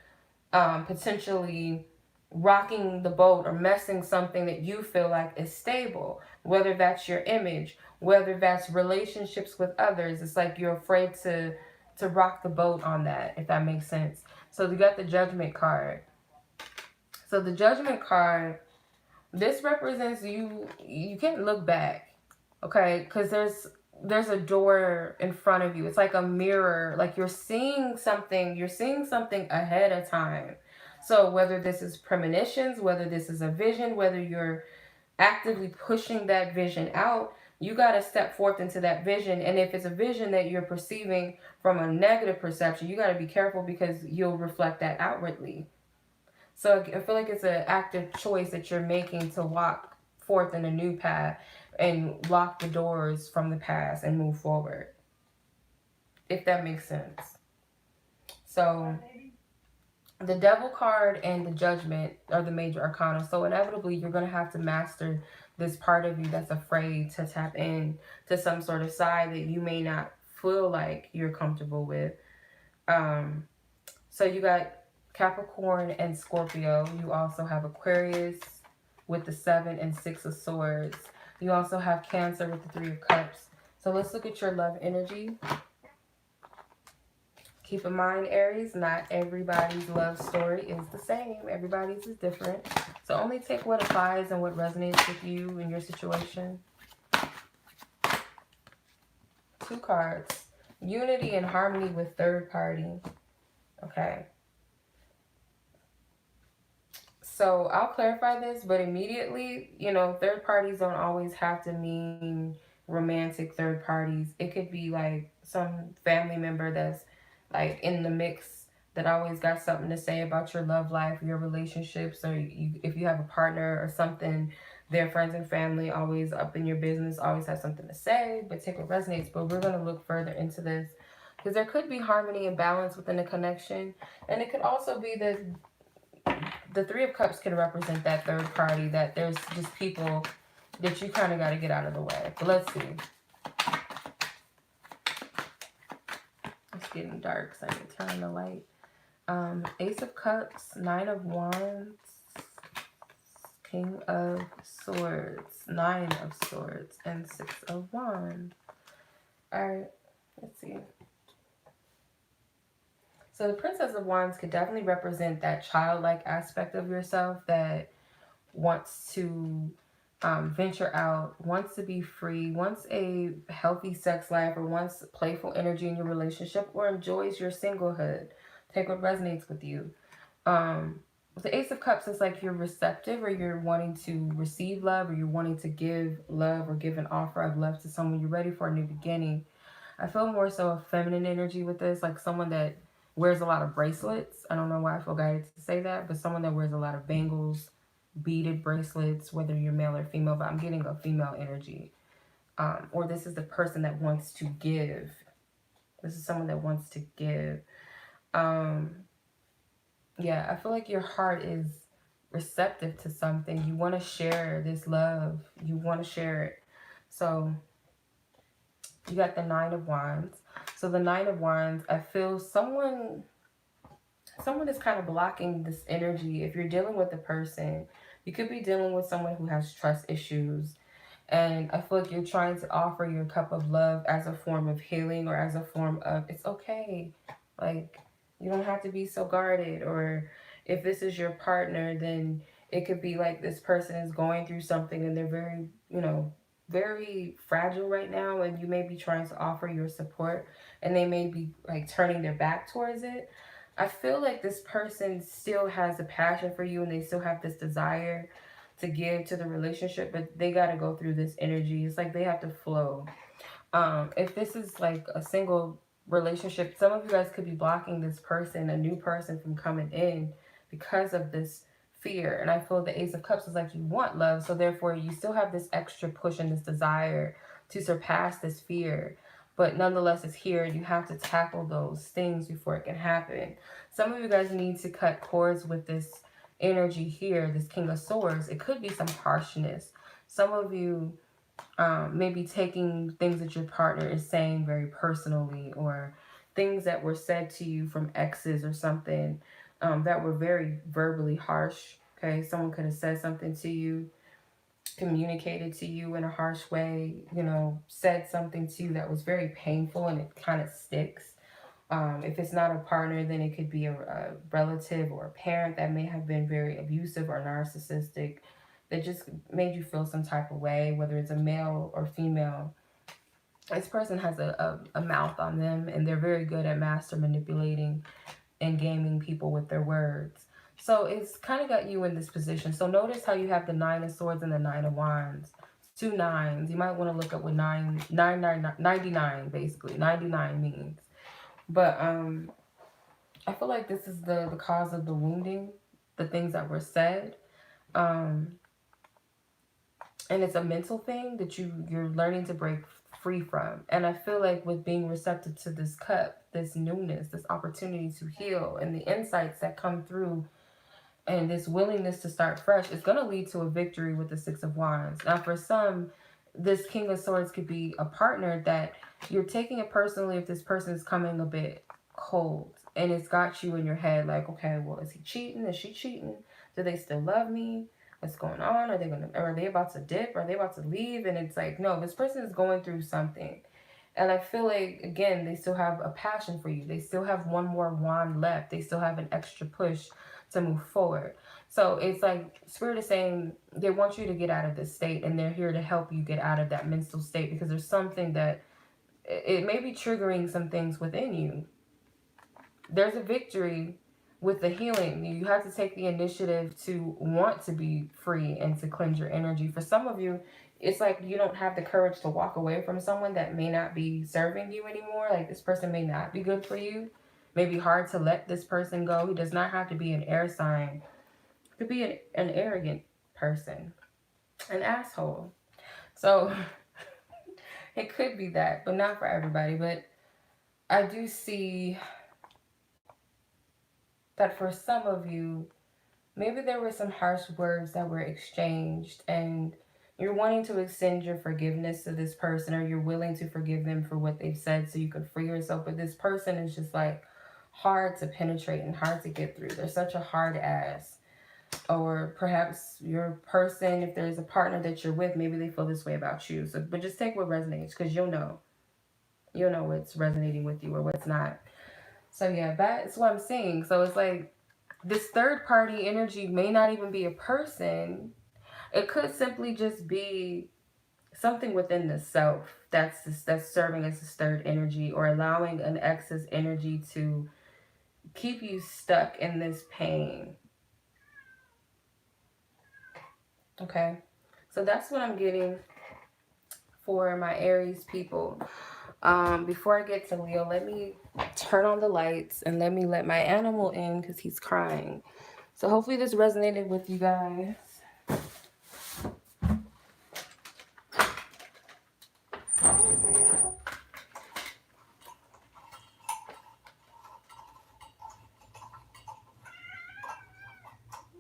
potentially rocking the boat or messing something that you feel like is stable, whether that's your image, whether that's relationships with others. It's like you're afraid to rock the boat on that, if that makes sense. So you got the Judgment card. So the Judgment card, this represents you can't look back, okay? Because there's a door in front of you. It's like a mirror, like you're seeing something ahead of time. So whether this is premonitions, whether this is a vision, whether you're actively pushing that vision out, you got to step forth into that vision. And if it's a vision that you're perceiving from a negative perception, you got to be careful, because you'll reflect that outwardly. So I feel like it's an active choice that you're making to walk forth in a new path and lock the doors from the past and move forward, if that makes sense. So the Devil card and the Judgment are the major arcana. So inevitably, you're going to have to master this part of you that's afraid to tap in to some sort of side that you may not feel like you're comfortable with. So you got Capricorn and Scorpio. You also have Aquarius with the 7 and 6 of Swords. You also have Cancer with the 3 of Cups. So let's look at your love energy. Keep in mind, Aries, not everybody's love story is the same. Everybody's is different. So only take what applies and what resonates with you in your situation. 2 cards. Unity and harmony with third party. Okay. So I'll clarify this, but immediately, third parties don't always have to mean romantic third parties. It could be like some family member that's like in the mix that always got something to say about your love life, your relationships, or if you have a partner or something, their friends and family always up in your business, always have something to say, but take what resonates. But we're going to look further into this, because there could be harmony and balance within the connection. And it could also be that the 3 of Cups can represent that third party, that there's just people that you kind of got to get out of the way. But let's see. It's getting dark, so I can turn on the light. Ace of Cups, 9 of Wands, King of Swords, 9 of Swords, and 6 of Wands. Alright, let's see. So the Princess of Wands could definitely represent that childlike aspect of yourself that wants to venture out, wants to be free, wants a healthy sex life, or wants playful energy in your relationship, or enjoys your singlehood. Take what resonates with you. With the Ace of Cups, it's like you're receptive, or you're wanting to receive love, or you're wanting to give love or give an offer of love to someone. You're ready for a new beginning. I feel more so a feminine energy with this, like someone that wears a lot of bracelets. I don't know why I feel guided to say that, but someone that wears a lot of bangles, beaded bracelets, whether you're male or female, but I'm getting a female energy. Or this is the person that wants to give. This is someone that wants to give. Yeah, I feel like your heart is receptive to something. You want to share this love. You want to share it. So you got the Nine of Wands. So the Nine of Wands, I feel someone is kind of blocking this energy. If you're dealing with a person, you could be dealing with someone who has trust issues. And I feel like you're trying to offer your cup of love as a form of healing, or as a form of, it's okay. Like, you don't have to be so guarded. Or if this is your partner, then it could be like this person is going through something and they're very, very fragile right now. And you may be trying to offer your support and they may be like turning their back towards it. I feel like this person still has a passion for you and they still have this desire to give to the relationship, but they got to go through this energy. It's like they have to flow. If this is like a single relationship, some of you guys could be blocking this person, a new person, from coming in because of this fear. And I feel the Ace of Cups is like, you want love, so therefore you still have this extra push and this desire to surpass this fear. But nonetheless, it's here. You have to tackle those things before it can happen. Some of you guys need to cut cords with this energy here, this King of Swords. It could be some harshness. Some of you maybe taking things that your partner is saying very personally, or things that were said to you from exes or something that were very verbally harsh. Okay, someone could have said something to you, communicated to you in a harsh way, said something to you that was very painful and it kind of sticks. If it's not a partner, then it could be a relative or a parent that may have been very abusive or narcissistic, that just made you feel some type of way, whether it's a male or female. This person has a mouth on them and they're very good at master manipulating and gaming people with their words. So it's kind of got you in this position. So notice how you have the Nine of Swords and the Nine of Wands. Two nines. You might want to look up what 99 basically. 99 means. But I feel like this is the cause of the wounding, the things that were said. And it's a mental thing that you're learning to break free from. And I feel like with being receptive to this cup, this newness, this opportunity to heal, and the insights that come through, and this willingness to start fresh, is going to lead to a victory with the Six of Wands. Now, for some, this King of Swords could be a partner that you're taking it personally if this person is coming a bit cold. And it's got you in your head like, okay, well, is he cheating? Is she cheating? Do they still love me? What's going on? Are they about to dip? Are they about to leave? And it's like, no, this person is going through something. And I feel like, again, they still have a passion for you. They still have one more wand left. They still have an extra push to move forward. So it's like Spirit is saying they want you to get out of this state, and they're here to help you get out of that mental state, because there's something that it may be triggering some things within you. There's a victory with the healing. You have to take the initiative to want to be free and to cleanse your energy. For some of you, it's like you don't have the courage to walk away from someone that may not be serving you anymore. Like, this person may not be good for you. It may be hard to let this person go. He does not have to be an air sign. It could be an arrogant person, an asshole. So it could be that, but not for everybody. But I do see that for some of you, maybe there were some harsh words that were exchanged, and you're wanting to extend your forgiveness to this person, or you're willing to forgive them for what they've said so you can free yourself. But this person is just like hard to penetrate and hard to get through. They're such a hard ass. Or perhaps your person, if there's a partner that you're with, maybe they feel this way about you. So, but just take what resonates, because you'll know what's resonating with you or what's not. So yeah, that's what I'm seeing. So it's like this third party energy may not even be a person. It could simply just be something within the self that's serving as this third energy, or allowing an excess energy to keep you stuck in this pain. Okay, so that's what I'm getting for my Aries people. Before I get to Leo, let me turn on the lights and let me let my animal in because he's crying. So hopefully this resonated with you guys.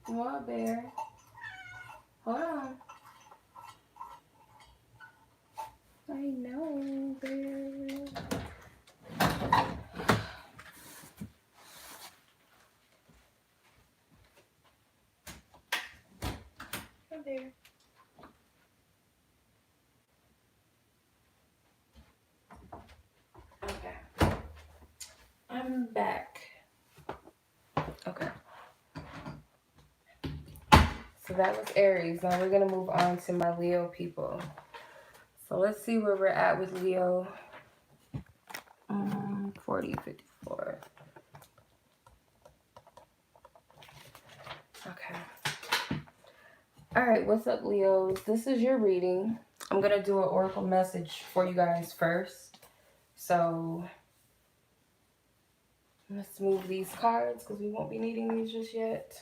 What, bear? Hold on. I know, bear. Come there. Okay. I'm back. Okay. So that was Aries. Now we're going to move on to my Leo people. So let's see where we're at with Leo. 40, 54. Okay. All right, what's up, Leos? This is your reading. I'm going to do an oracle message for you guys first. So let's move these cards because we won't be needing these just yet.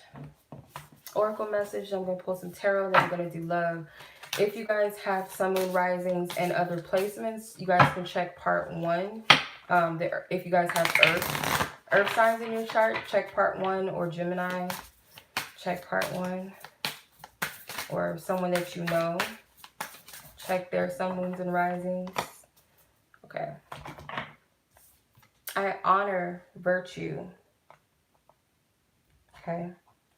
Oracle message. I'm going to pull some tarot. Then I'm going to do love. If you guys have sun, moon, risings, and other placements, you guys can check part 1. If you guys have earth signs in your chart, check part 1, or Gemini, check part 1, or someone that you know, check their sun, moons, and risings. Okay. I honor virtue. Okay.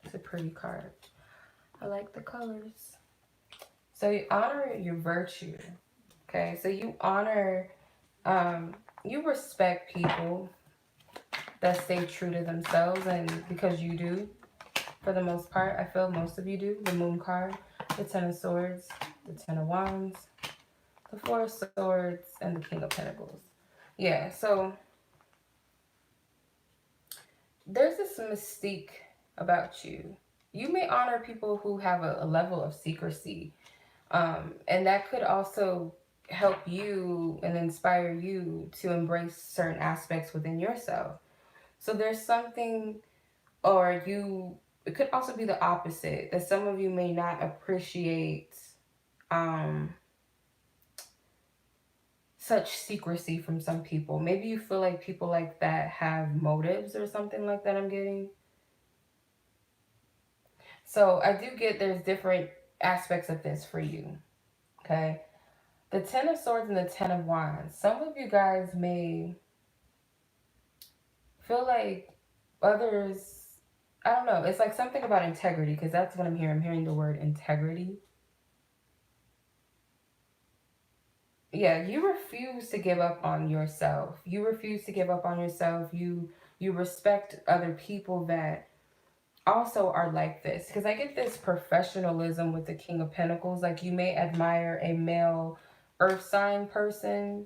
It's a pretty card. I like the colors. So you honor your virtue. Okay. So you honor, you respect people that stay true to themselves, and because you do, for the most part, I feel most of you do. The Moon card, the Ten of Swords, the Ten of Wands, the Four of Swords, and the King of Pentacles. Yeah, so there's this mystique about you. You may honor people who have a level of secrecy, and that could also help you and inspire you to embrace certain aspects within yourself. So there's something, or it could also be the opposite, that some of you may not appreciate such secrecy from some people. Maybe you feel like people like that have motives or something like that, I'm getting. So I do get there's different aspects of this for you, okay? The Ten of Swords and the Ten of Wands. Some of you guys may feel like others, I don't know, it's like something about integrity, because that's what I'm hearing. I'm hearing the word integrity. Yeah, you refuse to give up on yourself. You refuse to give up on yourself. You respect other people that also are like this. Because I get this professionalism with the King of Pentacles. Like, you may admire a male earth sign person,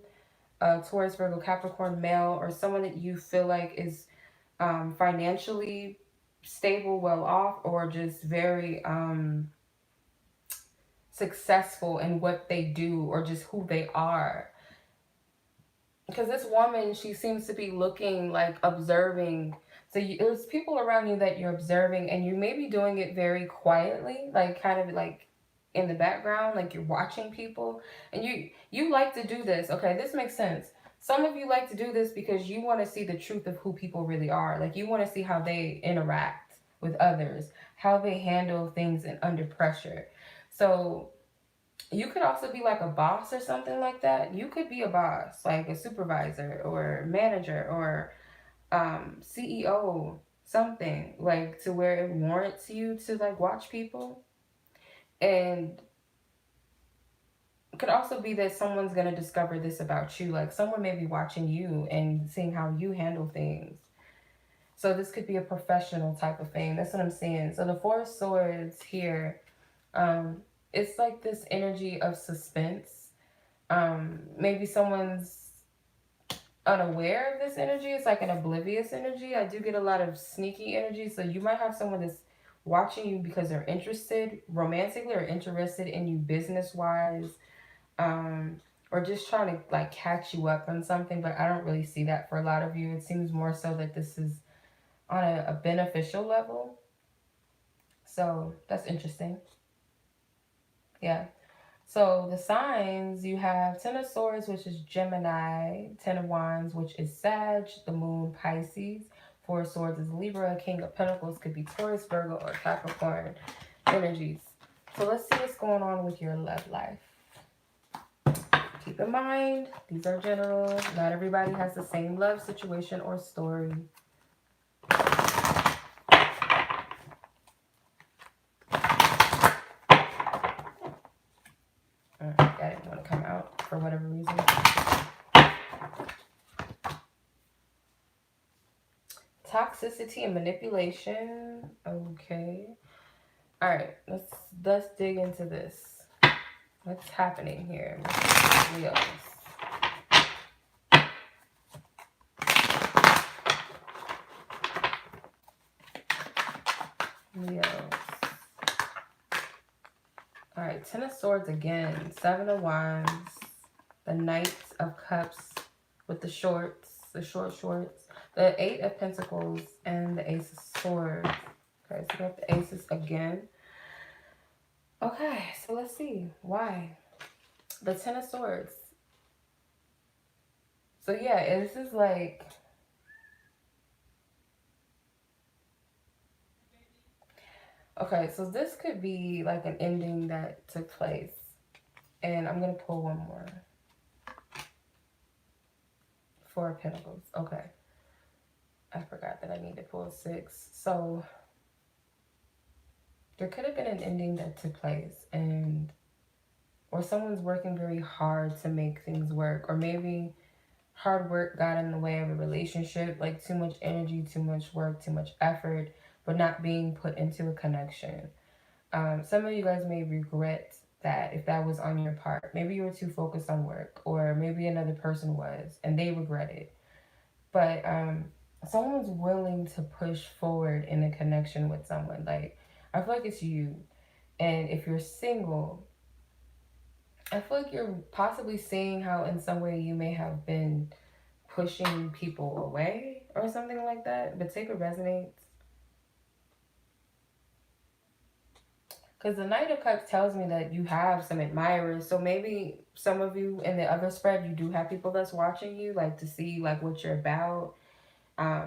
Taurus, Virgo, Capricorn male, or someone that you feel like is financially stable, well off, or just very successful in what they do, or just who they are. Because this woman, she seems to be looking, like, observing. So there's people around you that you're observing, and you may be doing it very quietly, like kind of like in the background, like you're watching people. And you like to do this. Okay, this makes sense. Some of you like to do this because you want to see the truth of who people really are. Like, you want to see how they interact with others, how they handle things under pressure. So you could also be like a boss or something like that. You could be a boss, like a supervisor or manager or CEO, something like to where it warrants you to like watch people. And it could also be that someone's going to discover this about you. Like, someone may be watching you and seeing how you handle things. So this could be a professional type of thing. That's what I'm seeing. So the Four of Swords here, it's like this energy of suspense. Maybe someone's unaware of this energy. It's like an oblivious energy. I do get a lot of sneaky energy. So you might have someone that's watching you because they're interested romantically, or interested in you business-wise, or just trying to like catch you up on something, but I don't really see that for a lot of you. It seems more so that this is on a beneficial level. So that's interesting. Yeah. So the signs, you have Ten of Swords, which is Gemini, Ten of Wands, which is Sag, the Moon, Pisces, Four of Swords is Libra, King of Pentacles could be Taurus, Virgo, or Capricorn energies. So let's see what's going on with your love life. Keep in mind, these are general. Not everybody has the same love situation or story. That didn't want to come out for whatever reason. Toxicity and manipulation. Okay. All right. Let's dig into this. What's happening here, Leos? Leos. All right. Ten of Swords again. Seven of Wands. The Knight of Cups with the shorts, the shorts. The Eight of Pentacles and the Ace of Swords. Okay, so we got the Aces again. Okay, so let's see. Why? The Ten of Swords. So yeah, this is like... Okay, so this could be like an ending that took place. And I'm going to pull one more. Four of Pentacles. Okay. I forgot that I need to pull 6. So there could have been an ending that took place, and or someone's working very hard to make things work, or maybe hard work got in the way of a relationship, like too much energy, too much work, too much effort, but not being put into a connection. Some of you guys may regret that if that was on your part. Maybe you were too focused on work, or maybe another person was and they regret it. But someone's willing to push forward in a connection with someone. Like, I feel like it's you. And if you're single, I feel like you're possibly seeing how in some way you may have been pushing people away or something like that. But take it resonates. Because the Knight of Cups tells me that you have some admirers. So maybe some of you in the other spread, you do have people that's watching you, like to see like what you're about.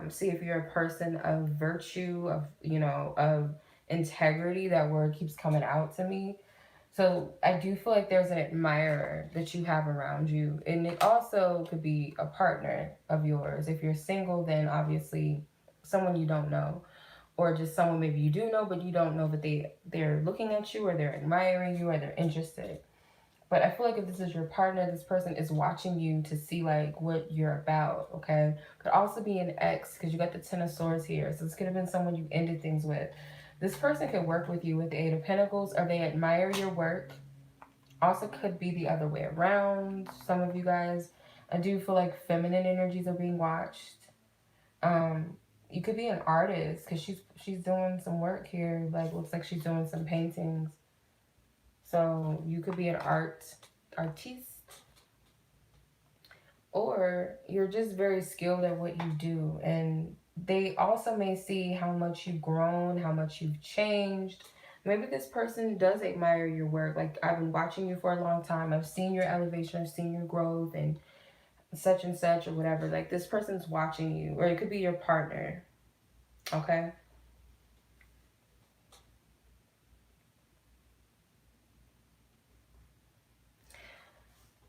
See if you're a person of virtue, of, you know, of integrity. That word keeps coming out to me. So I do feel like there's an admirer that you have around you. And it also could be a partner of yours. If you're single, then obviously someone you don't know. Or just someone maybe you do know, but you don't know that they're looking at you, or they're admiring you, or they're interested. But I feel like if this is your partner, this person is watching you to see like what you're about, okay? Could also be an ex, because you got the Ten of Swords here. So this could have been someone you ended things with. This person could work with you with the Eight of Pentacles, or they admire your work. Also could be the other way around. Some of you guys, I do feel like feminine energies are being watched. You could be an artist, because she's doing some work here. Like, looks like she's doing some paintings. So you could be an artiste. Or you're just very skilled at what you do. And they also may see how much you've grown, how much you've changed. Maybe this person does admire your work. Like, I've been watching you for a long time. I've seen your elevation. I've seen your growth and such, or whatever. Like, this person's watching you. Or it could be your partner. Okay?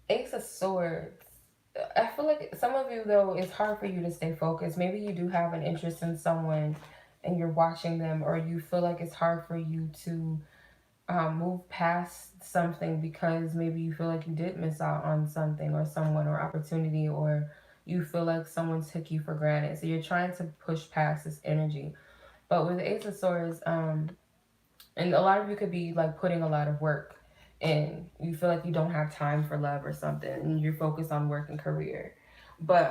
Ace of Swords. I feel like some of you, though, it's hard for you to stay focused. Maybe you do have an interest in someone and you're watching them, or you feel like it's hard for you to move past something because maybe you feel like you did miss out on something or someone or opportunity, or you feel like someone took you for granted. So you're trying to push past this energy. But with the Ace of Swords, and a lot of you could be like putting a lot of work in. You feel like you don't have time for love or something, and you're focused on work and career. But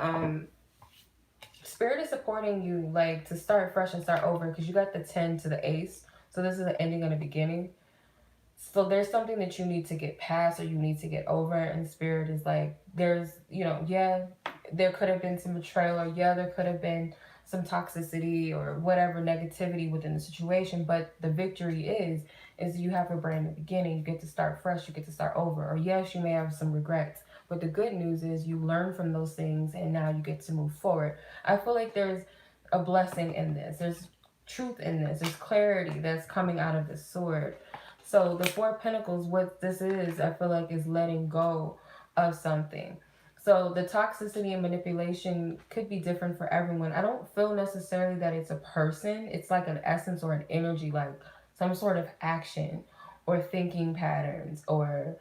Spirit is supporting you, like, to start fresh and start over, because you got the 10 to the Ace. So this is the ending and the beginning. So there's something that you need to get past or you need to get over. And Spirit is like, there's, you know, yeah, there could have been some betrayal, or yeah, there could have been some toxicity or whatever negativity within the situation. But the victory is you have a brand new beginning. You get to start fresh. You get to start over. Or yes, you may have some regrets. But the good news is you learn from those things and now you get to move forward. I feel like there's a blessing in this. There's truth in this. There's clarity that's coming out of this sword. So the Four of Pentacles, what this is, I feel like, is letting go of something. So the toxicity and manipulation could be different for everyone. I don't feel necessarily that it's a person. It's like an essence or an energy, like some sort of action or thinking patterns or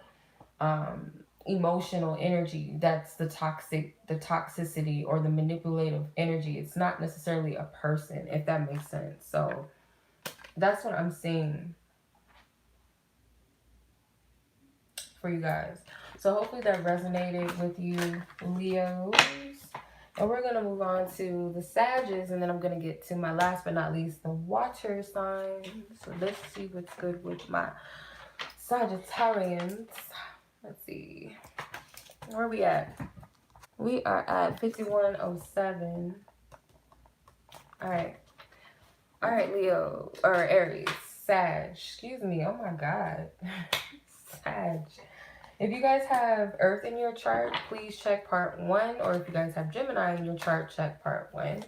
emotional energy. That's the toxicity or the manipulative energy. It's not necessarily a person, if that makes sense. So that's what I'm seeing for you guys. So hopefully that resonated with you, Leos. And we're going to move on to the Sagittarius, and then I'm going to get to my last but not least, the water sign. So let's see what's good with my Sagittarians. Let's see. Where are we at? We are at 5107. All right. All right, Leo, or Aries, Sag. Excuse me. Oh my God. Sag. If you guys have Earth in your chart, please check part 1. Or if you guys have Gemini in your chart, check part 1.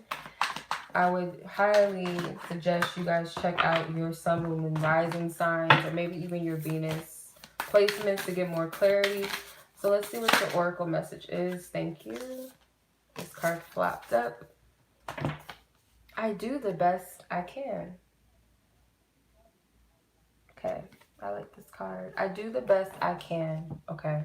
I would highly suggest you guys check out your Sun, Moon, and Rising signs, or maybe even your Venus placements to get more clarity. So let's see what the Oracle message is. Thank you. This card flopped up. I do the best I can. Okay. I like this card. I do the best I can. Okay.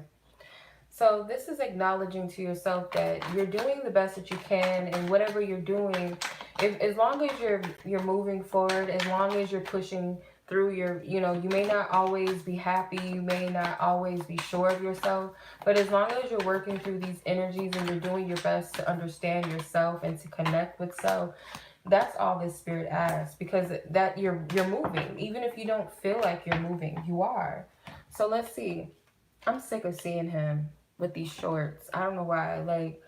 So this is acknowledging to yourself that you're doing the best that you can, and whatever you're doing, as long as you're moving forward, as long as you're pushing through your, you know, you may not always be happy, you may not always be sure of yourself, but as long as you're working through these energies and you're doing your best to understand yourself and to connect with self, that's all this Spirit asks, because that you're moving. Even if you don't feel like you're moving, you are. So let's see. I'm sick of seeing him with these shorts. I don't know why. Like,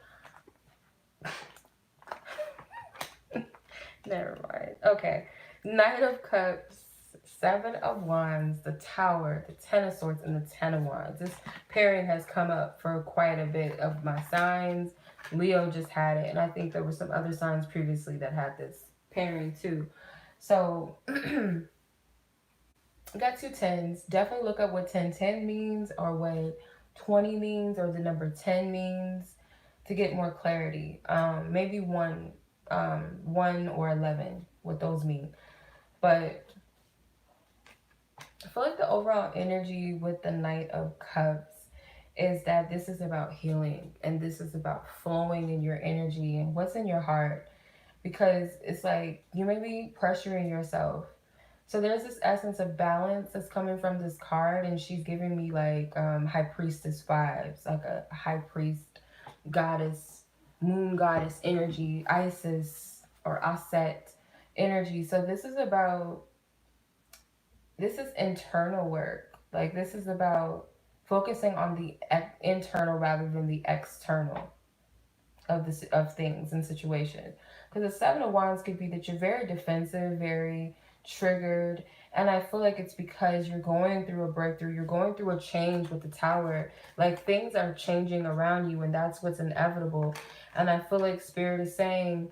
never mind. Okay. Knight of Cups, Seven of Wands, the Tower, the Ten of Swords, and the Ten of Wands. This pairing has come up for quite a bit of my signs. Leo just had it, and I think there were some other signs previously that had this pairing too. So, got 2 tens. Definitely look up what 1010 means, or what 20 means, or the number 10 means, to get more clarity. Maybe 1 or 11, what those mean. But I feel like the overall energy with the Knight of Cups is that this is about healing, and this is about flowing in your energy and what's in your heart, because it's like you may be pressuring yourself. So there's this essence of balance that's coming from this card, and she's giving me like high priestess vibes, like a high priest, goddess, moon goddess energy, Isis or Aset energy. So this is internal work. Like, this is about focusing on the internal rather than the external of things and situations. Because the Seven of Wands could be that you're very defensive, very triggered, and I feel like it's because you're going through a breakthrough, you're going through a change with the Tower. Like, things are changing around you, and that's what's inevitable. And I feel like Spirit is saying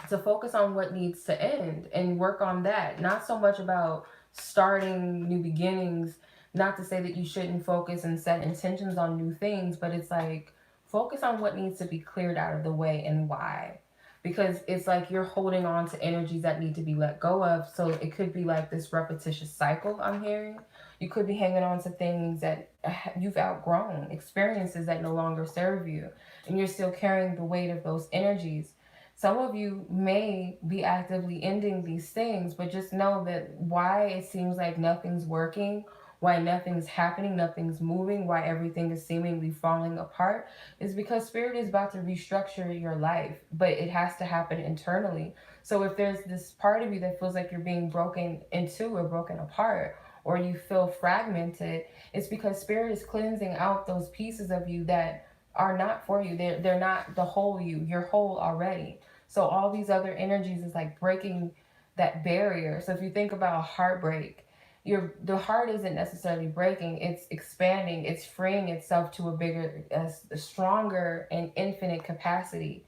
to focus on what needs to end and work on that. Not so much about starting new beginnings. Not to say that you shouldn't focus and set intentions on new things, but it's like, focus on what needs to be cleared out of the way and why. Because it's like you're holding on to energies that need to be let go of. So it could be like this repetitious cycle I'm hearing. You could be hanging on to things that you've outgrown, experiences that no longer serve you, and you're still carrying the weight of those energies. Some of you may be actively ending these things, but just know that why it seems like nothing's working, why nothing's happening, nothing's moving, why everything is seemingly falling apart, is because Spirit is about to restructure your life, but it has to happen internally. So if there's this part of you that feels like you're being broken into or broken apart, or you feel fragmented, it's because Spirit is cleansing out those pieces of you that are not for you. They're not the whole you. You're whole already. So all these other energies is like breaking that barrier. So if you think about heartbreak, the heart isn't necessarily breaking, it's expanding, it's freeing itself to a bigger, a stronger and infinite capacity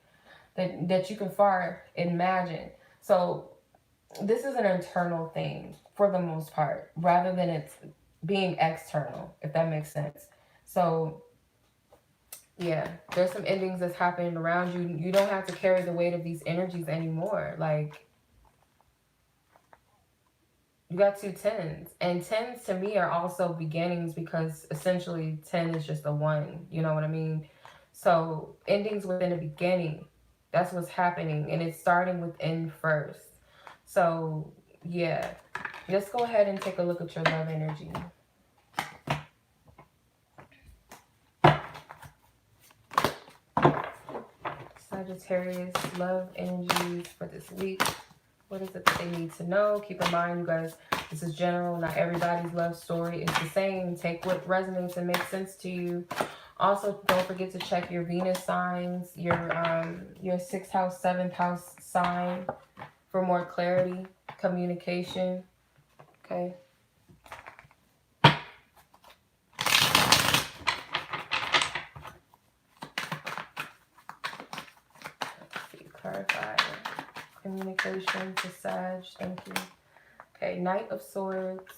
that you can far imagine. So this is an internal thing for the most part, rather than it's being external, if that makes sense. So yeah, there's some endings that's happening around you. You don't have to carry the weight of these energies anymore. Like, you got 2 10s, and 10s to me are also beginnings, because essentially 10 is just a 1, you know what I mean? So endings within a beginning, that's what's happening, and it's starting within first. So yeah, let's go ahead and take a look at your love energy. Sagittarius, love energies for this week. What is it that they need to know? Keep in mind, you guys, this is general. Not everybody's love story is the same. Take what resonates and makes sense to you. Also, don't forget to check your Venus signs, your 6th house, 7th house sign for more clarity, communication. Okay. Let's see, clarify. Communication to Sag, thank you. Okay, Knight of Swords,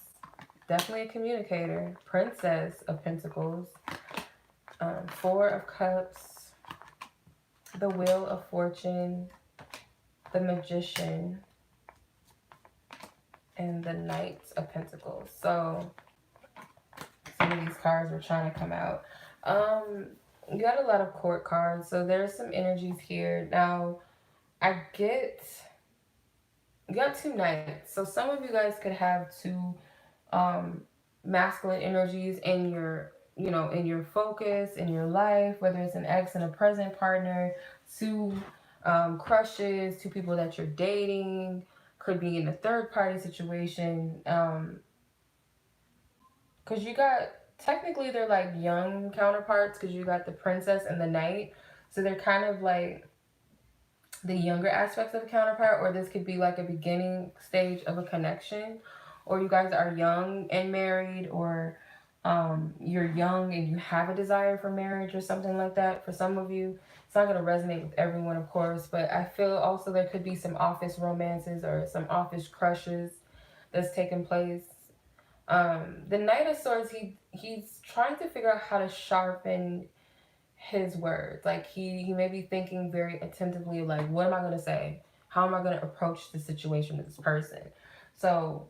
definitely a communicator. Princess of Pentacles, 4 of Cups, the Wheel of Fortune, the Magician, and the Knight of Pentacles. So some of these cards were trying to come out. You got a lot of court cards, so there's some energies here. Now, you got 2 Knights, so some of you guys could have 2 masculine energies in your, in your focus, in your life, whether it's an ex and a present partner, 2 crushes, 2 people that you're dating, could be in a third party situation, because you got, technically they're like young counterparts, because you got the Princess and the Knight, so they're kind of like the younger aspects of a counterpart, or this could be like a beginning stage of a connection, or you guys are young and married, or you're young and you have a desire for marriage or something like that. For some of you, it's not going to resonate with everyone, of course, but I feel also there could be some office romances or some office crushes that's taking place. The Knight of Swords, he's trying to figure out how to sharpen his words. Like he may be thinking very attentively, like, what am I going to say? How am I going to approach the situation with this person? So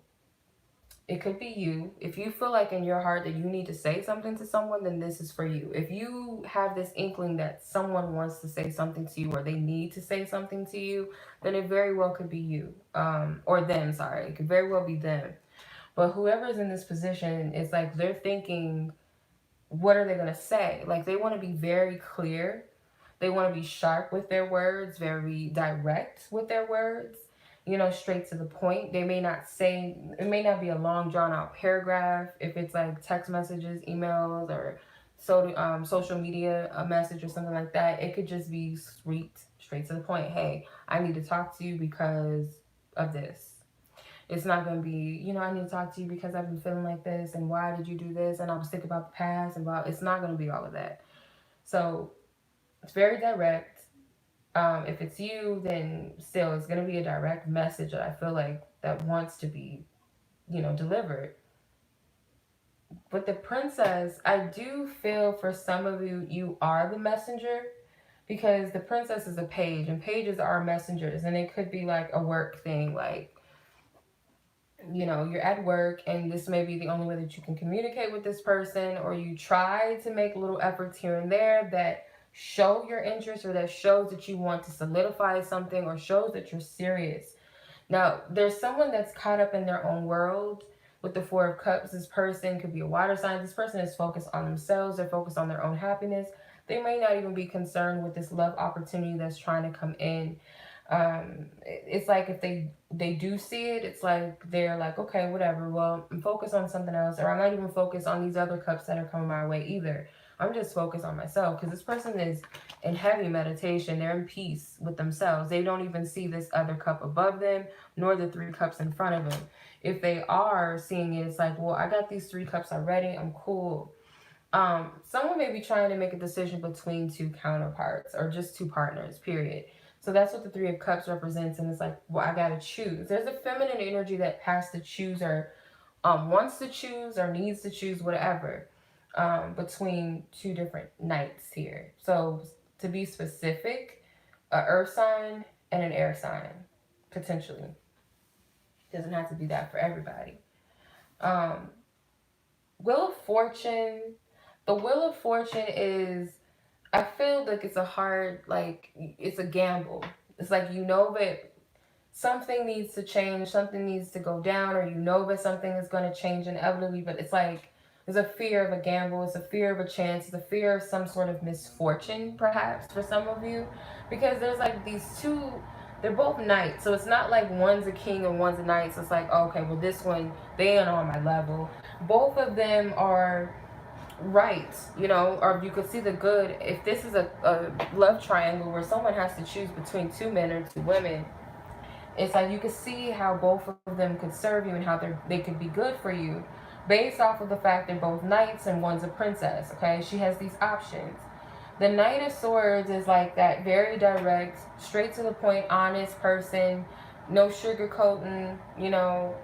it could be you. If you feel like in your heart that you need to say something to someone, then this is for you. If you have this inkling that someone wants to say something to you, or they need to say something to you, then it very well could be you. Or them, sorry. It could very well be them. But whoever's in this position, it's like they're thinking, what are they going to say? Like, they want to be very clear. They want to be sharp with their words, very direct with their words, straight to the point. They may not say, it may not be a long drawn out paragraph. If it's like text messages, emails, or social media, a message or something like that, it could just be sweet, straight to the point. Hey, I need to talk to you because of this. It's not going to be, I need to talk to you because I've been feeling like this, and why did you do this, and I was thinking about the past, and it's not going to be all of that. So it's very direct. If it's you, then still it's going to be a direct message that I feel like that wants to be, delivered. But the Princess, I do feel for some of you, you are the messenger, because the Princess is a page, and pages are messengers, and it could be like a work thing, like, you're at work and this may be the only way that you can communicate with this person, or you try to make little efforts here and there that show your interest, or that shows that you want to solidify something, or shows that you're serious. Now, there's someone that's caught up in their own world with the 4 of Cups. This person could be a water sign. This person is focused on themselves. They're focused on their own happiness. They may not even be concerned with this love opportunity that's trying to come in. It's like if they do see it, it's like they're like, okay, whatever, well, I'm focused on something else, or I'm not even focused on these other cups that are coming my way either. I'm just focused on myself, because this person is in heavy meditation. They're in peace with themselves. They don't even see this other cup above them, nor the 3 cups in front of them. If they are seeing it, it's like, well, I got these 3 cups already, I'm cool. Someone may be trying to make a decision between 2 counterparts, or just 2 partners, period. So that's what the 3 of Cups represents, and it's like, well, I gotta choose. There's a feminine energy that has to choose, or wants to choose, or needs to choose, whatever, between 2 different knights here. So to be specific, a earth sign and an air sign, potentially. Doesn't have to be that for everybody. Wheel of Fortune. The Wheel of Fortune is, I feel like it's a hard, like, it's a gamble. It's like, you know that something needs to change, something needs to go down, or you know that something is going to change inevitably, but it's like, there's a fear of a gamble, it's a fear of a chance, it's a fear of some sort of misfortune, perhaps, for some of you. Because there's like these 2, they're both knights, so it's not like one's a king and one's a knight, so it's like, oh, okay, well, this one, they ain't on my level. Both of them are right, you know, or you could see the good. If this is a love triangle where someone has to choose between 2 men or 2 women, it's like you could see how both of them could serve you and how they could be good for you, based off of the fact they're both knights and one's a princess. Okay, she has these options. The Knight of Swords is like that very direct, straight to the point, honest person, no sugarcoating, you know.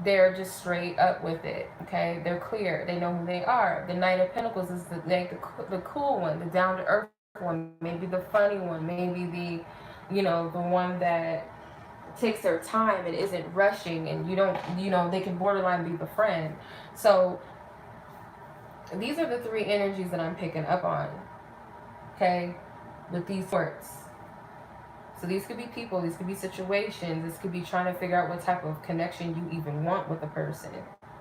They're just straight up with it, okay? They're clear. They know who they are. The Knight of Pentacles is the cool one, the down-to-earth one, maybe the funny one, maybe the, you know, the one that takes their time and isn't rushing, and you don't, you know, they can borderline be the friend. So these are the 3 energies that I'm picking up on, okay, with these words. So these could be people, these could be situations, this could be trying to figure out what type of connection you even want with a person,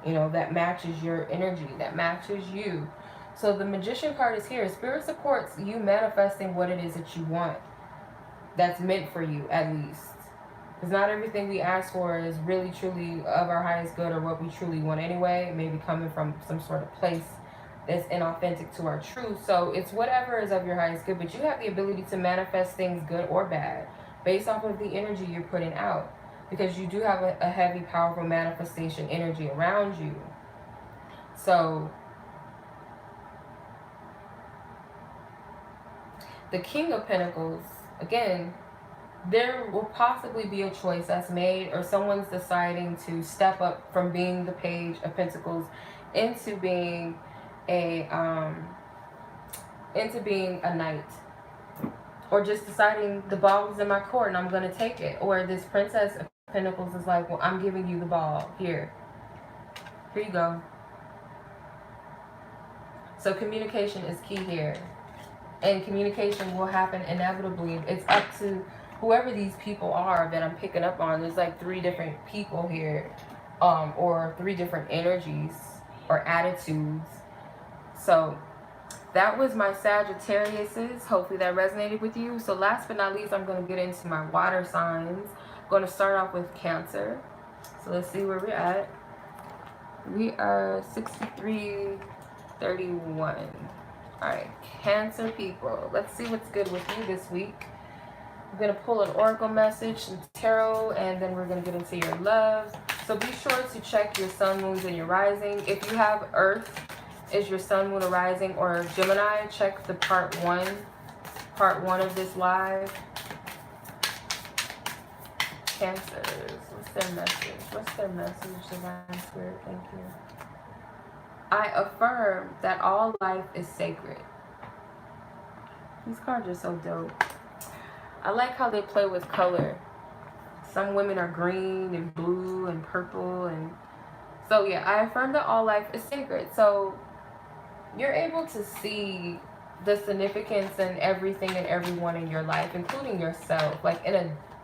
you know, that matches your energy, that matches you. So the Magician card is here. Spirit supports you manifesting what it is that you want, that's meant for you, at least. Because not everything we ask for is really truly of our highest good, or what we truly want anyway. It may be coming from some sort of place that's inauthentic to our truth. So it's whatever is of your highest good, but you have the ability to manifest things good or bad based off of the energy you're putting out, because you do have a heavy, powerful manifestation energy around you. So the King of Pentacles, again, there will possibly be a choice that's made, or someone's deciding to step up from being the Page of Pentacles into being a knight, or just deciding the ball is in my court and I'm going to take it. Or this Princess of Pentacles is like, well, I'm giving you the ball. Here you go. So communication is key here, and communication will happen inevitably. It's up to whoever these people are that I'm picking up on. There's like 3 different people here, or 3 different energies or attitudes. So that was my Sagittariuses. Hopefully that resonated with you. So last but not least, I'm going to get into my water signs. I'm going to start off with Cancer. So let's see where we're at. We are 63:31. Alright, Cancer people. Let's see what's good with you this week. I'm going to pull an oracle message, some tarot, and then we're going to get into your loves. So be sure to check your sun, moons, and your rising. If you have Earth is your sun, moon, or rising, or Gemini, check the part one of this live. Cancers, what's their message? What's their message, Divine Spirit? Thank you. I affirm that all life is sacred. These cards are so dope. I like how they play with color. Some women are green and blue and purple, and so yeah, I affirm that all life is sacred. So you're able to see the significance in everything and everyone in your life, including yourself, like in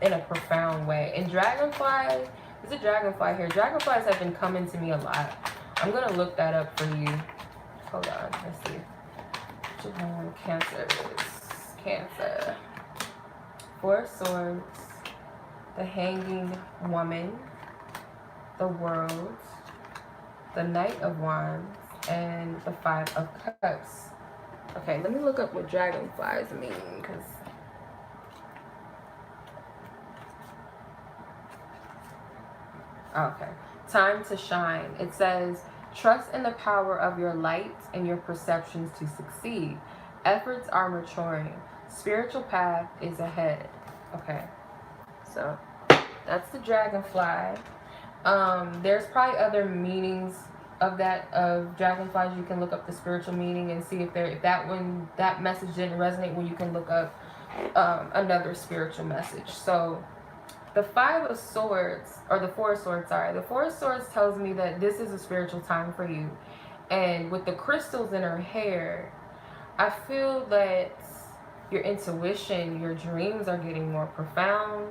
a profound way. And dragonfly, there's a dragonfly here. Dragonflies have been coming to me a lot. I'm gonna look that up for you. Hold on, let's see. Cancer. Four of Swords, the Hanging Woman, the World, the Knight of Wands, and the Five of Cups. Okay, let me look up what dragonflies mean, because okay. Time to shine. It says, trust in the power of your light and your perceptions to succeed. Efforts are maturing. Spiritual path is ahead. Okay, so that's the dragonfly. There's probably other meanings of dragonflies. You can look up the spiritual meaning and see if that message didn't resonate, well, you can look up another spiritual message. So the Five of Swords, or the Four of Swords, sorry. The Four of Swords tells me that this is a spiritual time for you. And with the crystals in her hair, I feel that your intuition, your dreams are getting more profound,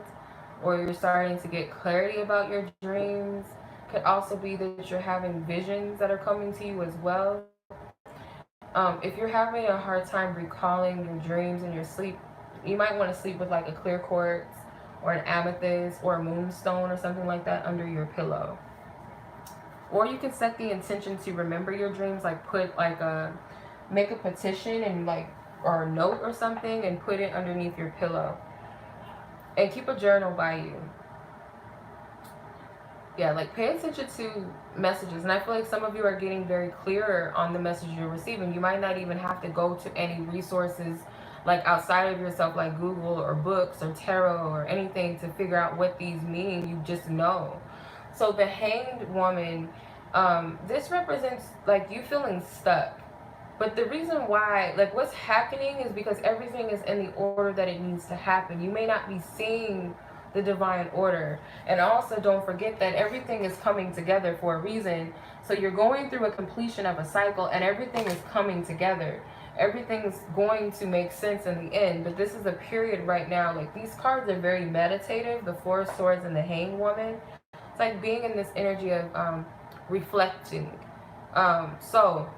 or you're starting to get clarity about your dreams. Could also be that you're having visions that are coming to you as well. If you're having a hard time recalling your dreams in your sleep, you might want to sleep with like a clear quartz or an amethyst or a moonstone or something like that under your pillow. Or you can set the intention to remember your dreams, like make a petition and or a note or something and put it underneath your pillow. And keep a journal by you. Yeah, like pay attention to messages. And I feel like some of you are getting very clearer on the message you're receiving. You might not even have to go to any resources like outside of yourself, like Google or books or tarot or anything to figure out what these mean. You just know. So the Hanged Woman, this represents like you feeling stuck. But the reason why, like what's happening is because everything is in the order that it needs to happen. You may not be seeing the divine order. And also don't forget that everything is coming together for a reason. So you're going through a completion of a cycle and everything is coming together. Everything's going to make sense in the end. But this is a period right now, like these cards are very meditative, the Four of Swords and the Hanged Woman. It's like being in this energy of reflecting. So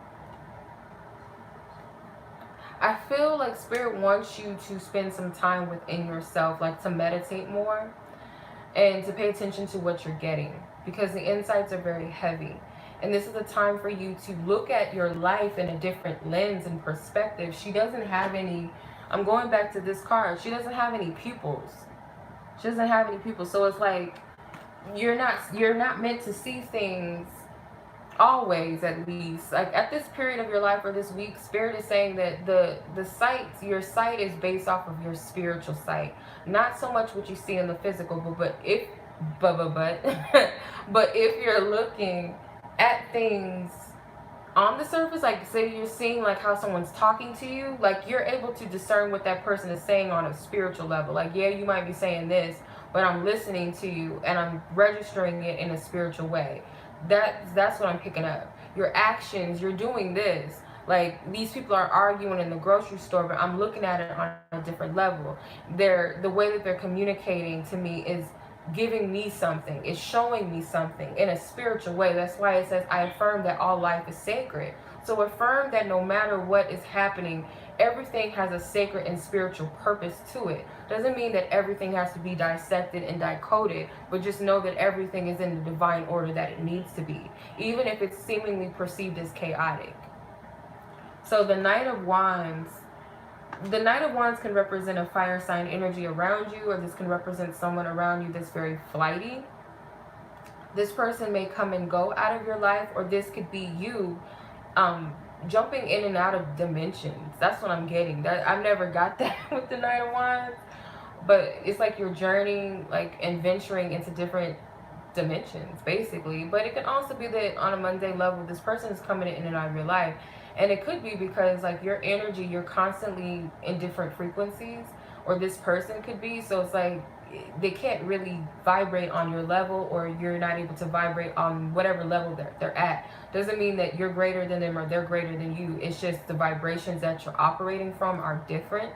I feel like Spirit wants you to spend some time within yourself, like to meditate more and to pay attention to what you're getting, because the insights are very heavy. And this is a time for you to look at your life in a different lens and perspective. She doesn't have any, I'm going back to this card, she doesn't have any pupils. She doesn't have any pupils. So it's like you're not meant to see things always, at least like at this period of your life or this week. Spirit is saying that your sight is based off of your spiritual sight, not so much what you see in the physical. But if you're looking at things on the surface, like say you're seeing like how someone's talking to you, like you're able to discern what that person is saying on a spiritual level. Like, yeah, you might be saying this, but I'm listening to you and I'm registering it in a spiritual way. That's what I'm picking up. Your actions, you're doing this. Like these people are arguing in the grocery store, but I'm looking at it on a different level. The way that they're communicating to me is giving me something. It's showing me something in a spiritual way. That's why it says, I affirm that all life is sacred. So affirm that no matter what is happening, everything has a sacred and spiritual purpose to it. Doesn't mean that everything has to be dissected and decoded, but just know that everything is in the divine order that it needs to be, even if it's seemingly perceived as chaotic. So the Knight of Wands, can represent a fire sign energy around you, or this can represent someone around you that's very flighty. This person may come and go out of your life, or this could be you jumping in and out of dimensions. That's what I'm getting. That I've never got that with the Knight of Wands, but it's like you're journeying, like, and venturing into different dimensions, basically. But it can also be that on a mundane level, this person is coming in and out of your life, and it could be because like your energy, you're constantly in different frequencies, or this person could be. So it's like they can't really vibrate on your level, or you're not able to vibrate on whatever level they're at. Doesn't mean that you're greater than them or they're greater than you. It's just the vibrations that you're operating from are different.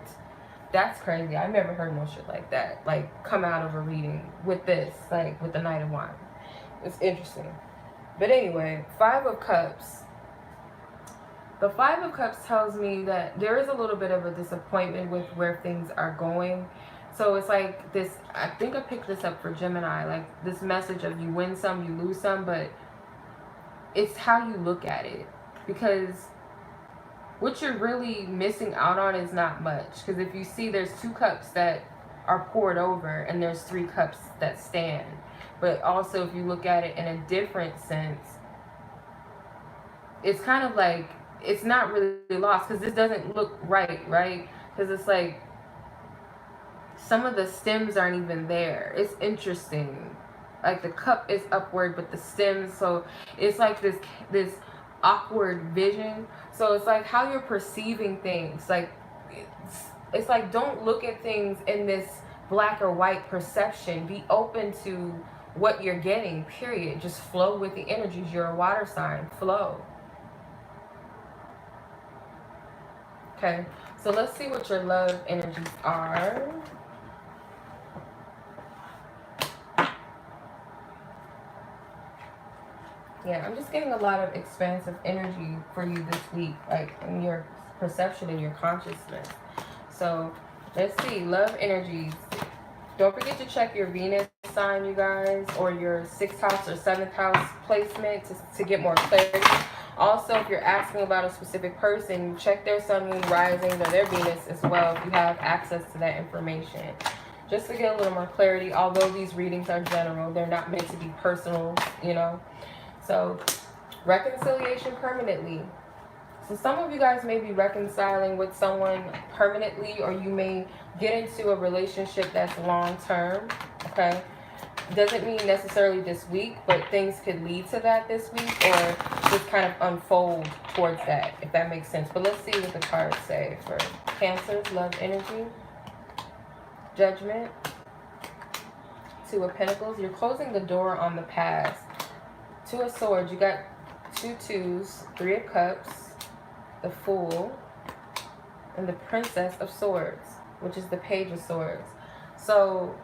That's crazy. I've never heard no shit like that, like, come out of a reading with this, like, with the Knight of Wands. It's interesting. But anyway, Five of Cups. The Five of Cups tells me that there is a little bit of a disappointment with where things are going. So it's like this, I think I picked this up for Gemini, like this message of you win some, you lose some, but it's how you look at it. Because what you're really missing out on is not much. Because if you see, there's 2 cups that are poured over and there's 3 cups that stand. But also if you look at it in a different sense, it's kind of like, it's not really lost, because this doesn't look right? Because it's like, some of the stems aren't even there. It's interesting. Like the cup is upward, but the stems, so it's like this awkward vision. So it's like how you're perceiving things. Like it's like, don't look at things in this black or white perception. Be open to what you're getting, period. Just flow with the energies. You're a water sign. Flow. Okay, so let's see what your love energies are. Yeah, I'm just getting a lot of expansive energy for you this week, like in your perception and your consciousness. So let's see, love energies. Don't forget to check your Venus sign, you guys, or your 6th house or 7th house placement to get more clarity. Also, if you're asking about a specific person, check their sun, moon, risings, or their Venus as well if you have access to that information. Just to get a little more clarity, although these readings are general, they're not meant to be personal, you know. So, reconciliation permanently. So some of you guys may be reconciling with someone permanently, or you may get into a relationship that's long-term, okay? Doesn't mean necessarily this week, but things could lead to that this week, or just kind of unfold towards that, if that makes sense. But let's see what the cards say for Cancer's love energy. Judgment. 2 of Pentacles. You're closing the door on the past. 2 of Swords. You got 2 2s, 3 of Cups, the Fool, and the Princess of Swords, which is the Page of Swords. So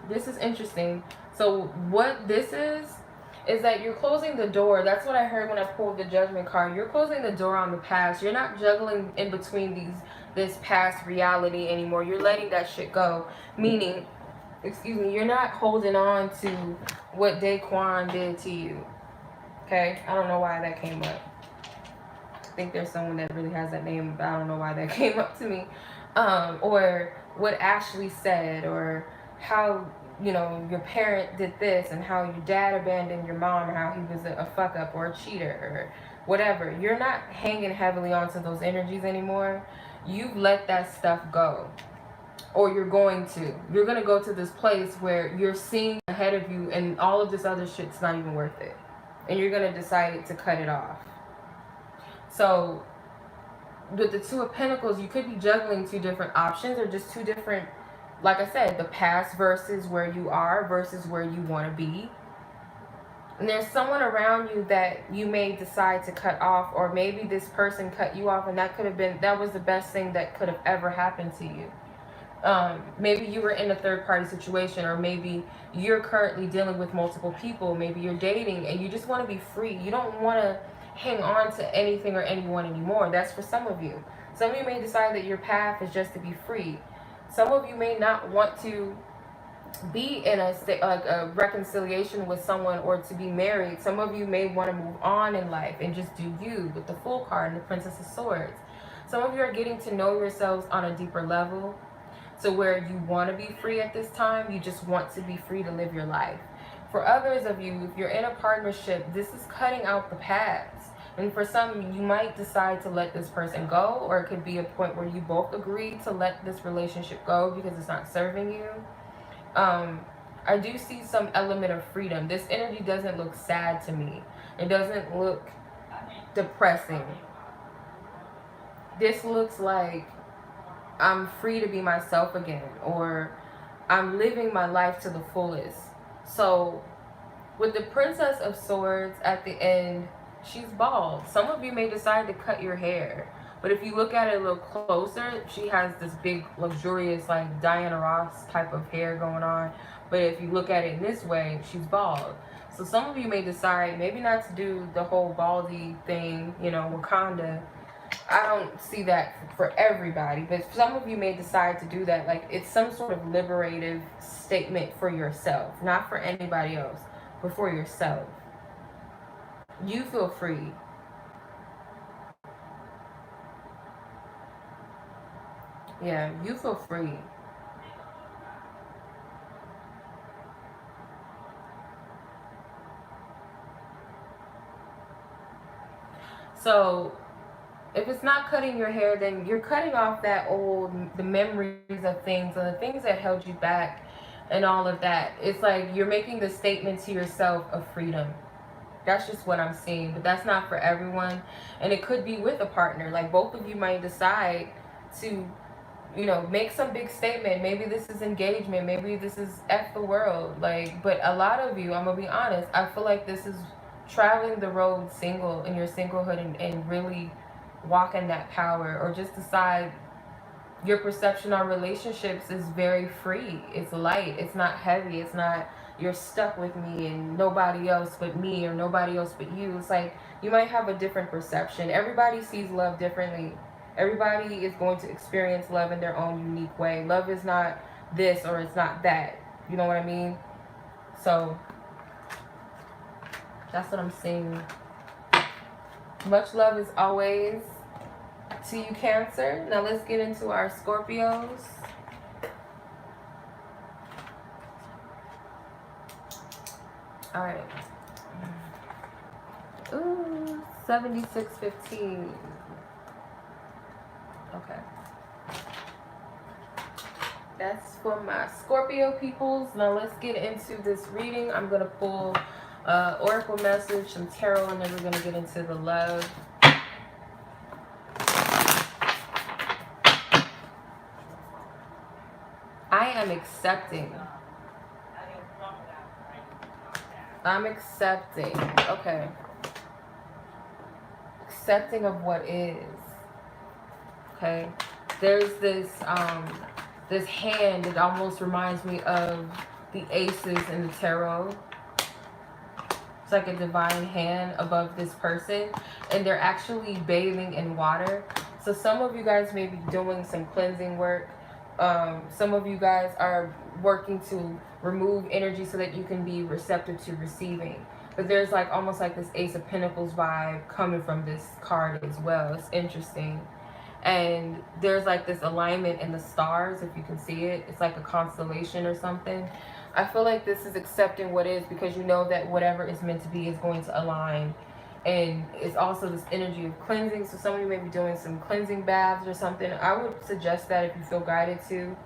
this is interesting. So what this is that you're closing the door. That's what I heard when I pulled the Judgment card. You're closing the door on the past. You're not juggling in between this past reality anymore. You're letting that shit go. Meaning, excuse me, you're not holding on to what Daquan did to you. Okay? I don't know why that came up. I think there's someone that really has that name, but I don't know why that came up to me. Or what Ashley said, or how, you know, your parent did this, and how your dad abandoned your mom, or how he was a fuck up or a cheater, or whatever. You're not hanging heavily onto those energies anymore. You've let that stuff go. Or you're going to go to this place where you're seeing ahead of you, and all of this other shit's not even worth it, and you're going to decide to cut it off. So with the 2 of Pentacles, you could be juggling 2 different options, or just 2 different, like I said, the past versus where you are versus where you want to be. And there's someone around you that you may decide to cut off, or maybe this person cut you off, and that was the best thing that could have ever happened to you. Maybe you were in a third-party situation, or maybe you're currently dealing with multiple people. Maybe you're dating and you just want to be free. You don't want to hang on to anything or anyone anymore. That's for some of you. Some of you may decide that your path is just to be free. Some of you may not want to be in a reconciliation with someone, or to be married. Some of you may want to move on in life and just do you, with the Fool card and the Princess of Swords. Some of you are getting to know yourselves on a deeper level, to where you want to be free at this time. You just want to be free to live your life. For others of you, if you're in a partnership, this is cutting out the past. And for some, you might decide to let this person go, or it could be a point where you both agree to let this relationship go because it's not serving you. I do see some element of freedom. This energy doesn't look sad to me. It doesn't look depressing. This looks like I'm free to be myself again, or I'm living my life to the fullest. So with the Princess of Swords at the end, she's bald. Some of you may decide to cut your hair, but if you look at it a little closer, she has this big luxurious like Diana Ross type of hair going on. But if you look at it in this way, she's bald. So some of you may decide maybe not to do the whole baldy thing, you know, Wakanda, I don't see that for everybody, but some of you may decide to do that. Like, it's some sort of liberative statement for yourself, not for anybody else, but for yourself. You feel free. Yeah, you feel free. So if it's not cutting your hair, then you're cutting off the memories of things and the things that held you back and all of that. It's like you're making the statement to yourself of freedom. That's just what I'm seeing, but that's not for everyone. And it could be with a partner. Like, both of you might decide to, make some big statement. Maybe this is engagement. Maybe this is F the world. Like, but a lot of you, I'm going to be honest, I feel like this is traveling the road single in your singlehood, and really walking that power, or just decide your perception on relationships is very free. It's light. It's not heavy. It's not you're stuck with me and nobody else but me, or nobody else but you. It's like you might have a different perception. Everybody sees love differently. Everybody is going to experience love in their own unique way. Love is not this or it's not that. You know what I mean? So that's what I'm seeing. Much love is always to you, Cancer. Now let's get into our Scorpios. All right. Ooh, 7615. Okay. That's for my Scorpio peoples. Now let's get into this reading. I'm going to pull Oracle message, some tarot, and then we're going to get into the love. I am accepting. I'm accepting. Okay. Accepting of what is. Okay. There's this this hand. It almost reminds me of the aces in the tarot. It's like a divine hand above this person, and they're actually bathing in water. So some of you guys may be doing some cleansing work. Some of you guys are working to remove energy so that you can be receptive to receiving. But there's like almost like this Ace of Pentacles vibe coming from this card as well. It's interesting. And there's like this alignment in the stars, if you can see it. It's like a constellation or something. I feel like this is accepting what is, because you know that whatever is meant to be is going to align. And it's also this energy of cleansing. So some of you may be doing some cleansing baths or something. I would suggest that if you feel guided to.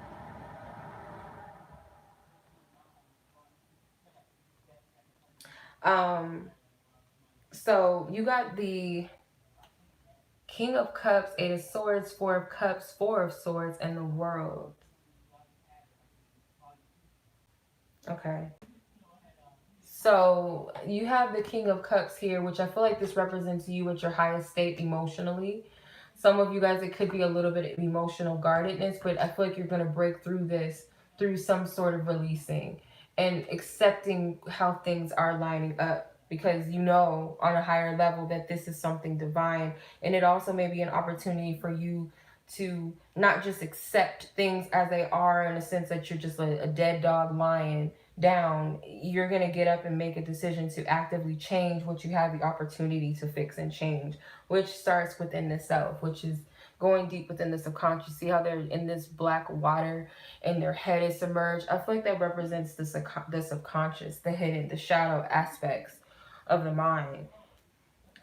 So you got the King of Cups, Eight of Swords, Four of Cups, Four of Swords, and the World. Okay. So you have the King of Cups here, which I feel like this represents you at your highest state emotionally. Some of you guys, it could be a little bit of emotional guardedness, but I feel like you're going to break through this through some sort of releasing and accepting how things are lining up, because you know on a higher level that this is something divine. And it also may be an opportunity for you to not just accept things as they are, in a sense that you're just a dead dog lying down. You're going to get up and make a decision to actively change what you have the opportunity to fix and change, which starts within the self, which is going deep within the subconscious. See how they're in this black water and their head is submerged? I feel like that represents the subconscious, the hidden, the shadow aspects of the mind.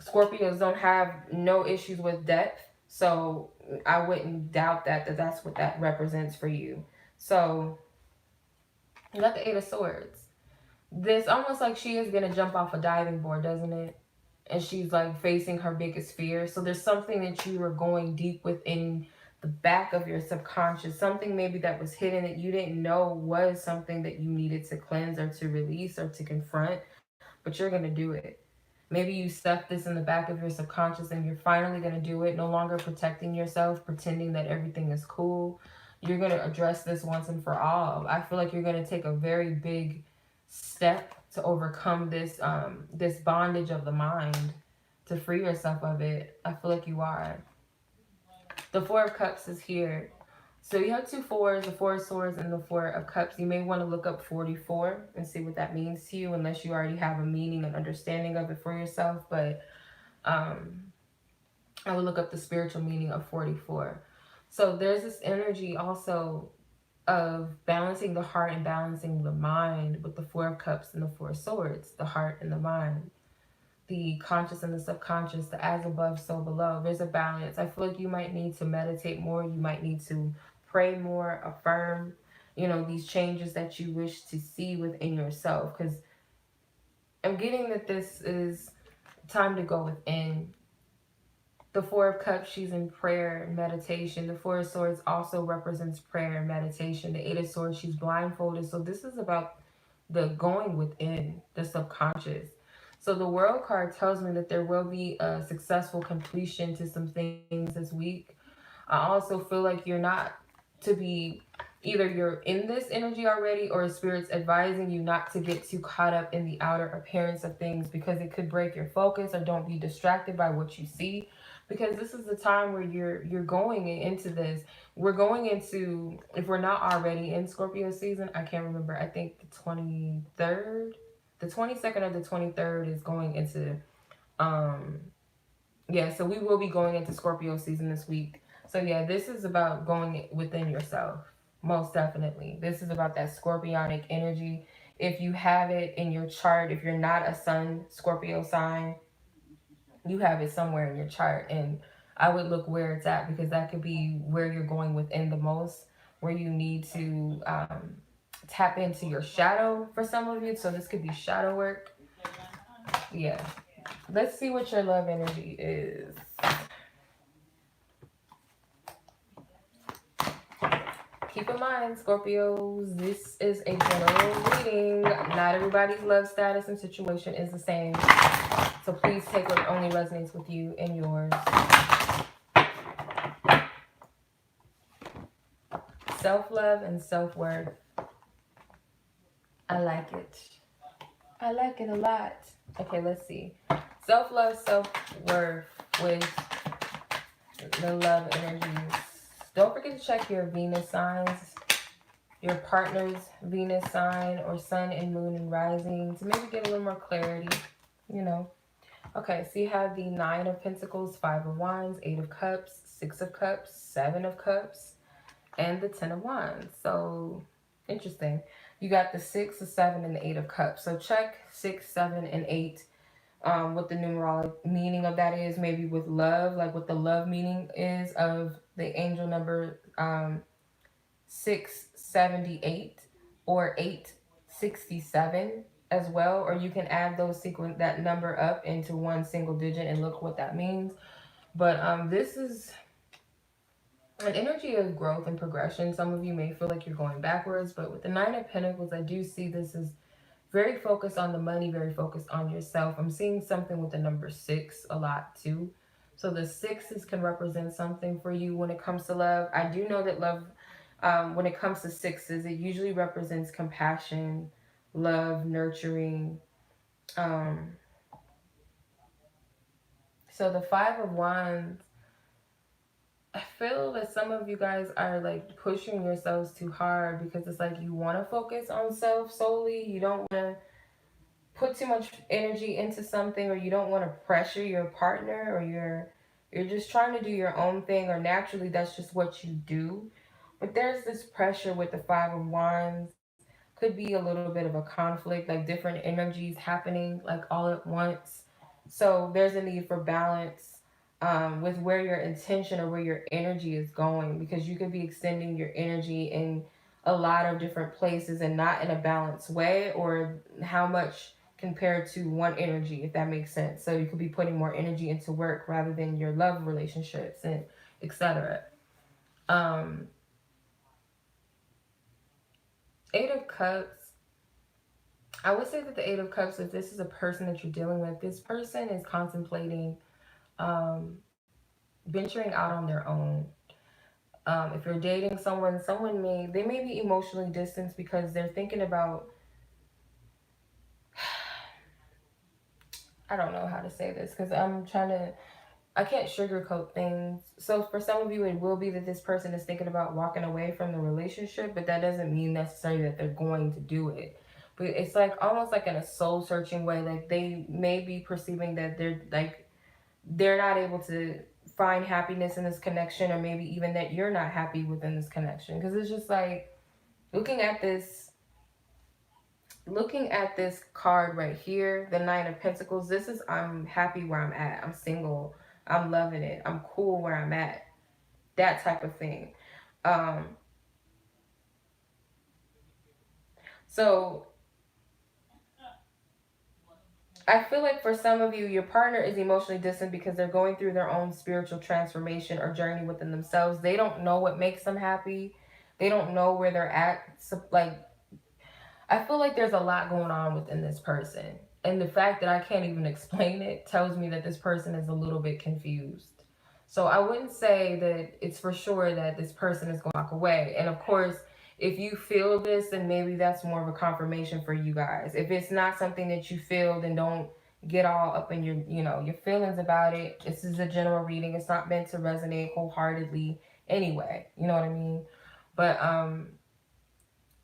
Scorpios don't have no issues with depth, so I wouldn't doubt that that's what that represents for you. So you got the Eight of Swords. This almost like she is gonna jump off a diving board, doesn't it? And she's like facing her biggest fear. So there's something that you are going deep within the back of your subconscious, something maybe that was hidden that you didn't know was something that you needed to cleanse or to release or to confront, but you're gonna do it. Maybe you stuffed this in the back of your subconscious and you're finally going to do it. No longer protecting yourself, pretending that everything is cool. You're going to address this once and for all. I feel like you're going to take a very big step to overcome this this bondage of the mind, to free yourself of it. I feel like you are. The Four of Cups is here. So you have two fours, the Four of Swords and the Four of Cups. You may want to look up 44 and see what that means to you, unless you already have a meaning and understanding of it for yourself. But I would look up the spiritual meaning of 44. So there's this energy also of balancing the heart and balancing the mind with the Four of Cups and the Four of Swords, the heart and the mind, the conscious and the subconscious, the as above, so below. There's a balance. I feel like you might need to meditate more. You might need to pray more, affirm, these changes that you wish to see within yourself. Because I'm getting that this is time to go within. The Four of Cups, she's in prayer and meditation. The Four of Swords also represents prayer and meditation. The Eight of Swords, she's blindfolded. So this is about the going within, the subconscious. So the World card tells me that there will be a successful completion to some things this week. I also feel like you're not to be, either you're in this energy already or Spirit's advising you not to get too caught up in the outer appearance of things, because it could break your focus, or don't be distracted by what you see, because this is the time where you're going into this. We're going into, if we're not already in Scorpio season, I can't remember, I think the 23rd, the 22nd or the 23rd is going into yeah, so we will be going into Scorpio season this week. So yeah, this is about going within yourself. Most definitely. This is about that scorpionic energy. If you have it in your chart, if you're not a sun Scorpio sign, you have it somewhere in your chart. And I would look where it's at, because that could be where you're going within the most, where you need to tap into your shadow for some of you. So this could be shadow work. Yeah. Let's see what your love energy is. Keep in mind, Scorpios, this is a general reading. Not everybody's love status and situation is the same. So please take what only resonates with you and yours. Self-love and self-worth. I like it. I like it a lot. Okay, let's see. Self-love, self-worth with the love energies. Don't forget to check your Venus signs, your partner's Venus sign, or sun and moon and rising, to maybe get a little more clarity, Okay, so you have the Nine of Pentacles, Five of Wands, Eight of Cups, Six of Cups, Seven of Cups, and the Ten of Wands. So, interesting. You got the Six, the Seven, and the Eight of Cups. So check 6, 7, and 8. What the numerological meaning of that is, maybe with love, like what the love meaning is of the angel number 678 or 867 as well, or you can add that number up into one single digit and look what that means. But this is an energy of growth and progression. Some of you may feel like you're going backwards, but with the Nine of Pentacles, I do see this is very focused on the money, very focused on yourself. I'm seeing something with the number 6 a lot too. So the 6s can represent something for you when it comes to love. I do know that love, when it comes to 6s, it usually represents compassion, love, nurturing. So the Five of Wands, I feel that some of you guys are like pushing yourselves too hard, because it's like you want to focus on self solely. You don't want to put too much energy into something, or you don't want to pressure your partner, or you're just trying to do your own thing, or naturally that's just what you do. But there's this pressure with the Five of Wands. Could be a little bit of a conflict, like different energies happening like all at once. So there's a need for balance with where your intention or where your energy is going, because you could be extending your energy in a lot of different places and not in a balanced way, or how much compared to one energy, if that makes sense. So you could be putting more energy into work rather than your love relationships and etc. Eight of Cups, I would say that the Eight of Cups, if this is a person that you're dealing with, this person is contemplating venturing out on their own. If you're dating someone, they may be emotionally distanced because they're thinking about, I don't know how to say this, because I'm trying to I can't sugarcoat things. So for some of you, it will be that this person is thinking about walking away from the relationship, but that doesn't mean necessarily that they're going to do it. But it's like almost like in a soul searching way. Like they may be perceiving that they're not able to find happiness in this connection, or maybe even that you're not happy within this connection. Because it's just like looking at this card right here, the Nine of Pentacles. This is, I'm happy where I'm at. I'm single. I'm loving it. I'm cool where I'm at. That type of thing. Um, so I feel like for some of you, your partner is emotionally distant because they're going through their own spiritual transformation or journey within themselves. They don't know what makes them happy. They don't know where they're at. So, like, I feel like there's a lot going on within this person. And the fact that I can't even explain it tells me that this person is a little bit confused. So I wouldn't say that it's for sure that this person is going to walk away. And of course, if you feel this, then maybe that's more of a confirmation for you guys. If it's not something that you feel, then don't get all up in your, your feelings about it. This is a general reading. It's not meant to resonate wholeheartedly anyway. You know what I mean? But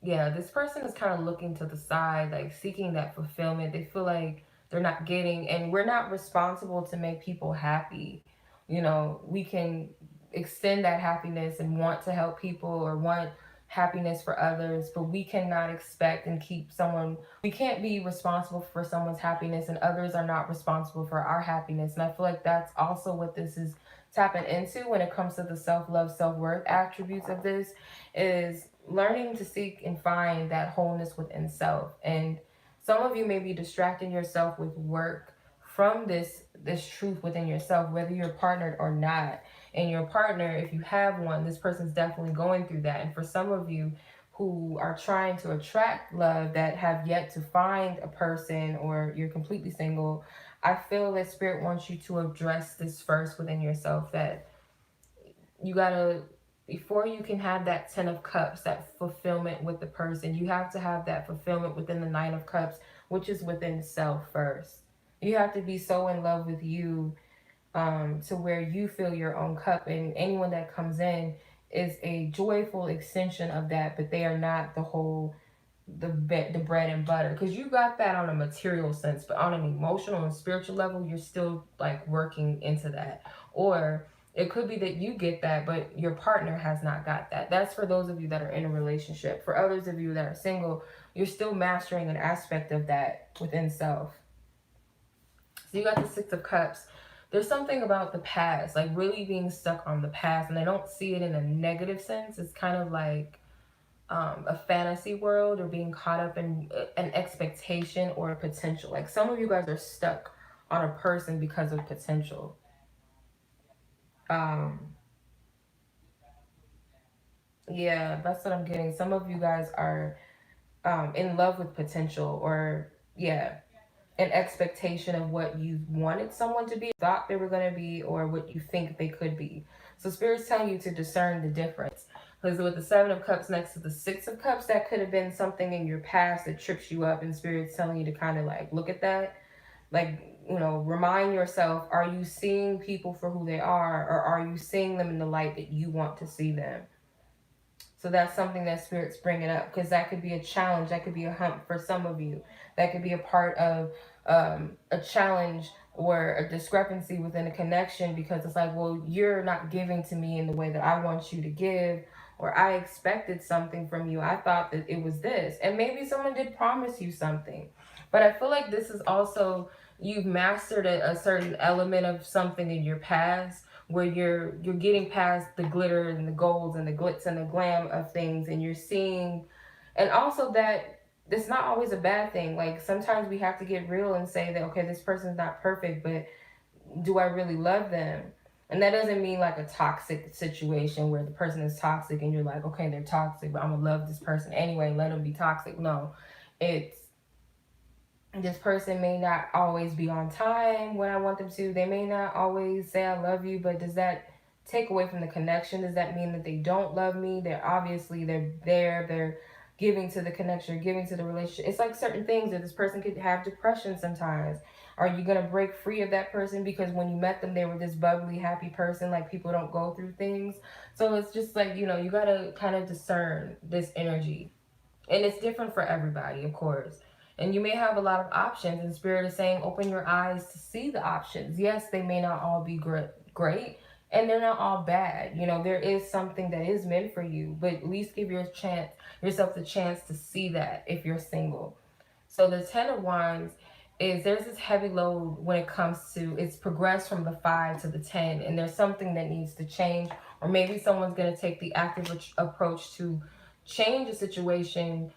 yeah, this person is kind of looking to the side, like seeking that fulfillment. They feel like they're not getting, and we're not responsible to make people happy. We can extend that happiness and want to help people or want happiness for others, but we cannot expect and keep someone, we can't be responsible for someone's happiness, and others are not responsible for our happiness. And I feel like that's also what this is tapping into when it comes to the self-love, self-worth attributes of this, is learning to seek and find that wholeness within self. And some of you may be distracting yourself with work from this truth within yourself, whether you're partnered or not. And your partner, if you have one, this person's definitely going through that. And for some of you who are trying to attract love that have yet to find a person, or you're completely single, I feel that Spirit wants you to address this first within yourself, that you gotta, before you can have that 10 of cups, that fulfillment with the person, you have to have that fulfillment within the 9 of cups, which is within self first. You have to be so in love with you, to where you fill your own cup, and anyone that comes in is a joyful extension of that, but they are not the bread and butter, because you got that on a material sense, but on an emotional and spiritual level, you're still like working into that. Or it could be that you get that, but your partner has not got that. That's for those of you that are in a relationship. For others of you that are single, you're still mastering an aspect of that within self. So you got the 6 of Cups. There's something about the past, like really being stuck on the past, and I don't see it in a negative sense. It's kind of like a fantasy world, or being caught up in an expectation or a potential. Like some of you guys are stuck on a person because of potential. Um, yeah, that's what I'm getting. Some of you guys are in love with potential, or yeah, an expectation of what you wanted someone to be, thought they were going to be, or what you think they could be. So Spirit's telling you to discern the difference. Because with the 7 of Cups next to the 6 of Cups, that could have been something in your past that trips you up, and Spirit's telling you to kind of like look at that. Like, remind yourself, are you seeing people for who they are, or are you seeing them in the light that you want to see them? So that's something that Spirit's bringing up, because that could be a challenge. That could be a hump for some of you. That could be a part of a challenge or a discrepancy within a connection, because it's like, well, you're not giving to me in the way that I want you to give, or I expected something from you. I thought that it was this. And maybe someone did promise you something. But I feel like this is also, you've mastered a certain element of something in your past, where you're getting past the glitter and the golds and the glitz and the glam of things, and you're seeing, and also that it's not always a bad thing. Like sometimes we have to get real and say that, okay, this person's not perfect, but do I really love them? And that doesn't mean like a toxic situation where the person is toxic and you're like, okay, they're toxic, but I'm gonna love this person anyway, let them be toxic. No, it's, this person may not always be on time when I want them to. They may not always say I love you, but does that take away from the connection? Does that mean that they don't love me? They're there, they're giving to the connection, giving to the relationship. It's like certain things that this person could have depression sometimes. Are you going to break free of that person because when you met them, they were this bubbly, happy person, like people don't go through things? So it's just like, you know, you got to kind of discern this energy. And it's different for everybody, of course. And you may have a lot of options, and Spirit is saying open your eyes to see the options. Yes, they may not all be great, and they're not all bad. You know, there is something that is meant for you, but at least give yourself the chance to see that if you're single. So the Ten of Wands is, there's this heavy load when it comes to, it's progressed from the 5 to the 10, and there's something that needs to change, or maybe someone's going to take the active approach to change a situation.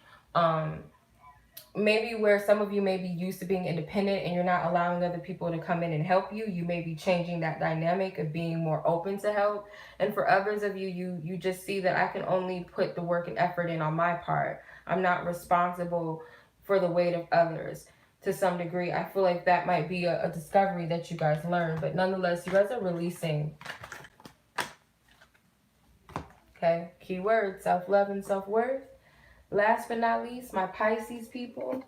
Maybe where some of you may be used to being independent and you're not allowing other people to come in and help you, you may be changing that dynamic of being more open to help. And for others of you, you just see that I can only put the work and effort in on my part. I'm not responsible for the weight of others. To some degree, I feel like that might be a discovery that you guys learn, but nonetheless, you guys are releasing. Okay, keyword, self-love and self-worth. Last but not least, my Pisces people.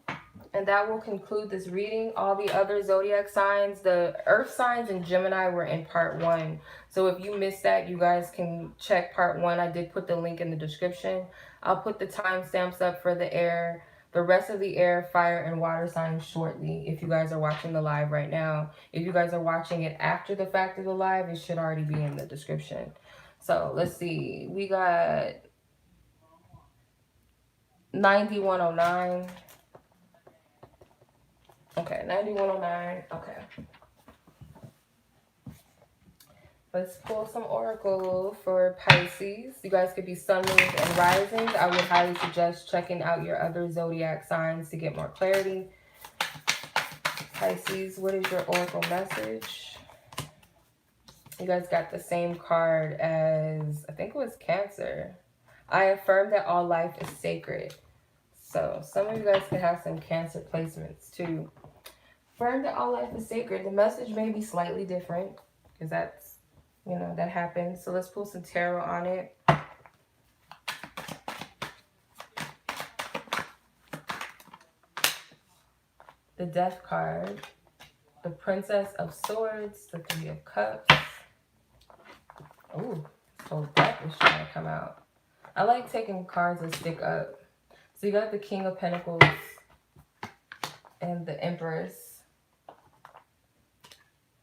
And that will conclude this reading. All the other zodiac signs, the earth signs and Gemini were in part 1. So if you missed that, you guys can check part 1. I did put the link in the description. I'll put the timestamps up for the air, the rest of the air, fire, and water signs shortly if you guys are watching the live right now. If you guys are watching it after the fact of the live, it should already be in the description. So let's see. We got 9109. Okay, 9109. Okay. Let's pull some oracle for Pisces. You guys could be sun, moon, and rising. I would highly suggest checking out your other zodiac signs to get more clarity. Pisces, what is your oracle message? You guys got the same card as, I think it was Cancer. I affirm that all life is sacred. So some of you guys could have some Cancer placements too. Affirm that all life is sacred. The message may be slightly different because that's, you know, that happens. So let's pull some tarot on it. The Death card. The Princess of Swords. The Three of Cups. Ooh, so Death is trying to come out. I like taking cards that stick up. So you got the King of Pentacles and the Empress.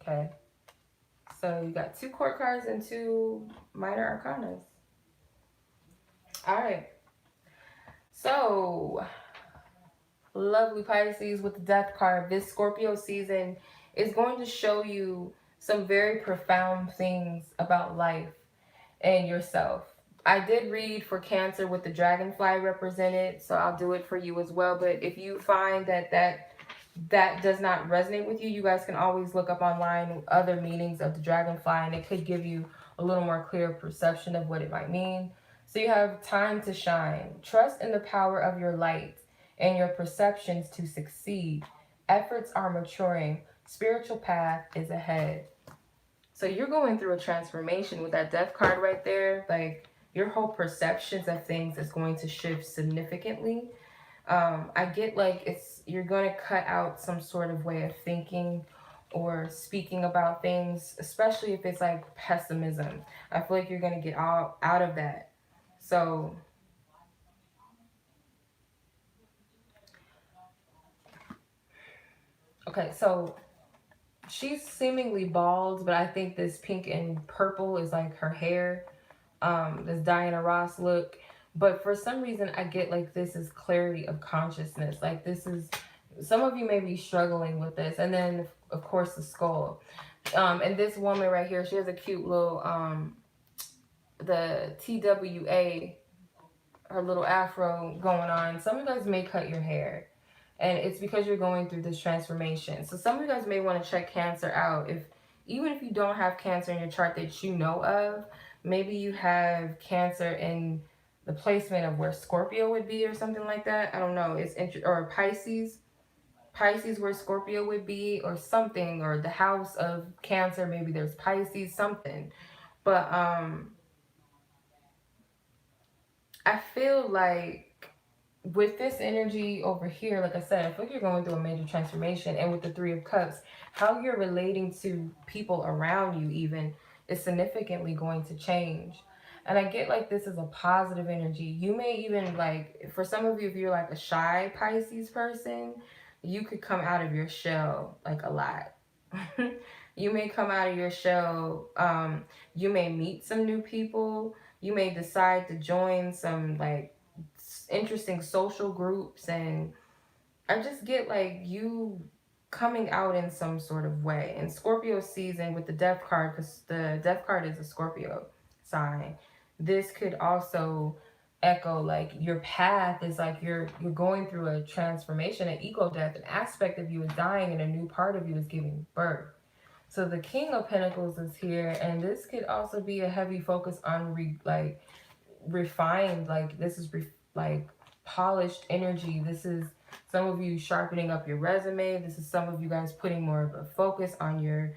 Okay. So you got 2 court cards and 2 minor arcanas. All right. So, lovely Pisces with the Death card. This Scorpio season is going to show you some very profound things about life and yourself. I did read for Cancer with the dragonfly represented, so I'll do it for you as well. But if you find that does not resonate with you, you guys can always look up online other meanings of the dragonfly, and it could give you a little more clear perception of what it might mean. So you have time to shine. Trust in the power of your light and your perceptions to succeed. Efforts are maturing. Spiritual path is ahead. So you're going through a transformation with that Death card right there. Like, your whole perceptions of things is going to shift significantly. I get like you're going to cut out some sort of way of thinking or speaking about things, especially if it's like pessimism. I feel like you're going to get out of that. So okay, so she's seemingly bald, but I think this pink and purple is like her hair. This Diana Ross look. But for some reason, I get like this is clarity of consciousness. Like this is, some of you may be struggling with this. And then, of course, the skull. And this woman right here, she has a cute little, the TWA, her little afro going on. Some of you guys may cut your hair. And it's because you're going through this transformation. So some of you guys may want to check Cancer out. Even if you don't have Cancer in your chart that you know of, maybe you have Cancer in the placement of where Scorpio would be or something like that. I don't know. Or Pisces where Scorpio would be or something, or the house of Cancer. Maybe there's Pisces, something. But I feel like with this energy over here, like I said, I feel like you're going through a major transformation. And with the Three of Cups, how you're relating to people around you even is significantly going to change. And I get like this is a positive energy. You may even like, for some of you, if you're like a shy Pisces person, you could come out of your shell like a lot. You may come out of your shell. You may meet some new people. You may decide to join some like interesting social groups, and I just get like you coming out in some sort of way. And Scorpio season with the death card, because the death card is a Scorpio sign, this could also echo like your path is like you're going through a transformation, an ego death, an aspect of you is dying and a new part of you is giving birth. So the King of Pentacles is here, and this could also be a heavy focus on refined, like this is like polished energy. This is some of you sharpening up your resume. This is some of you guys putting more of a focus on your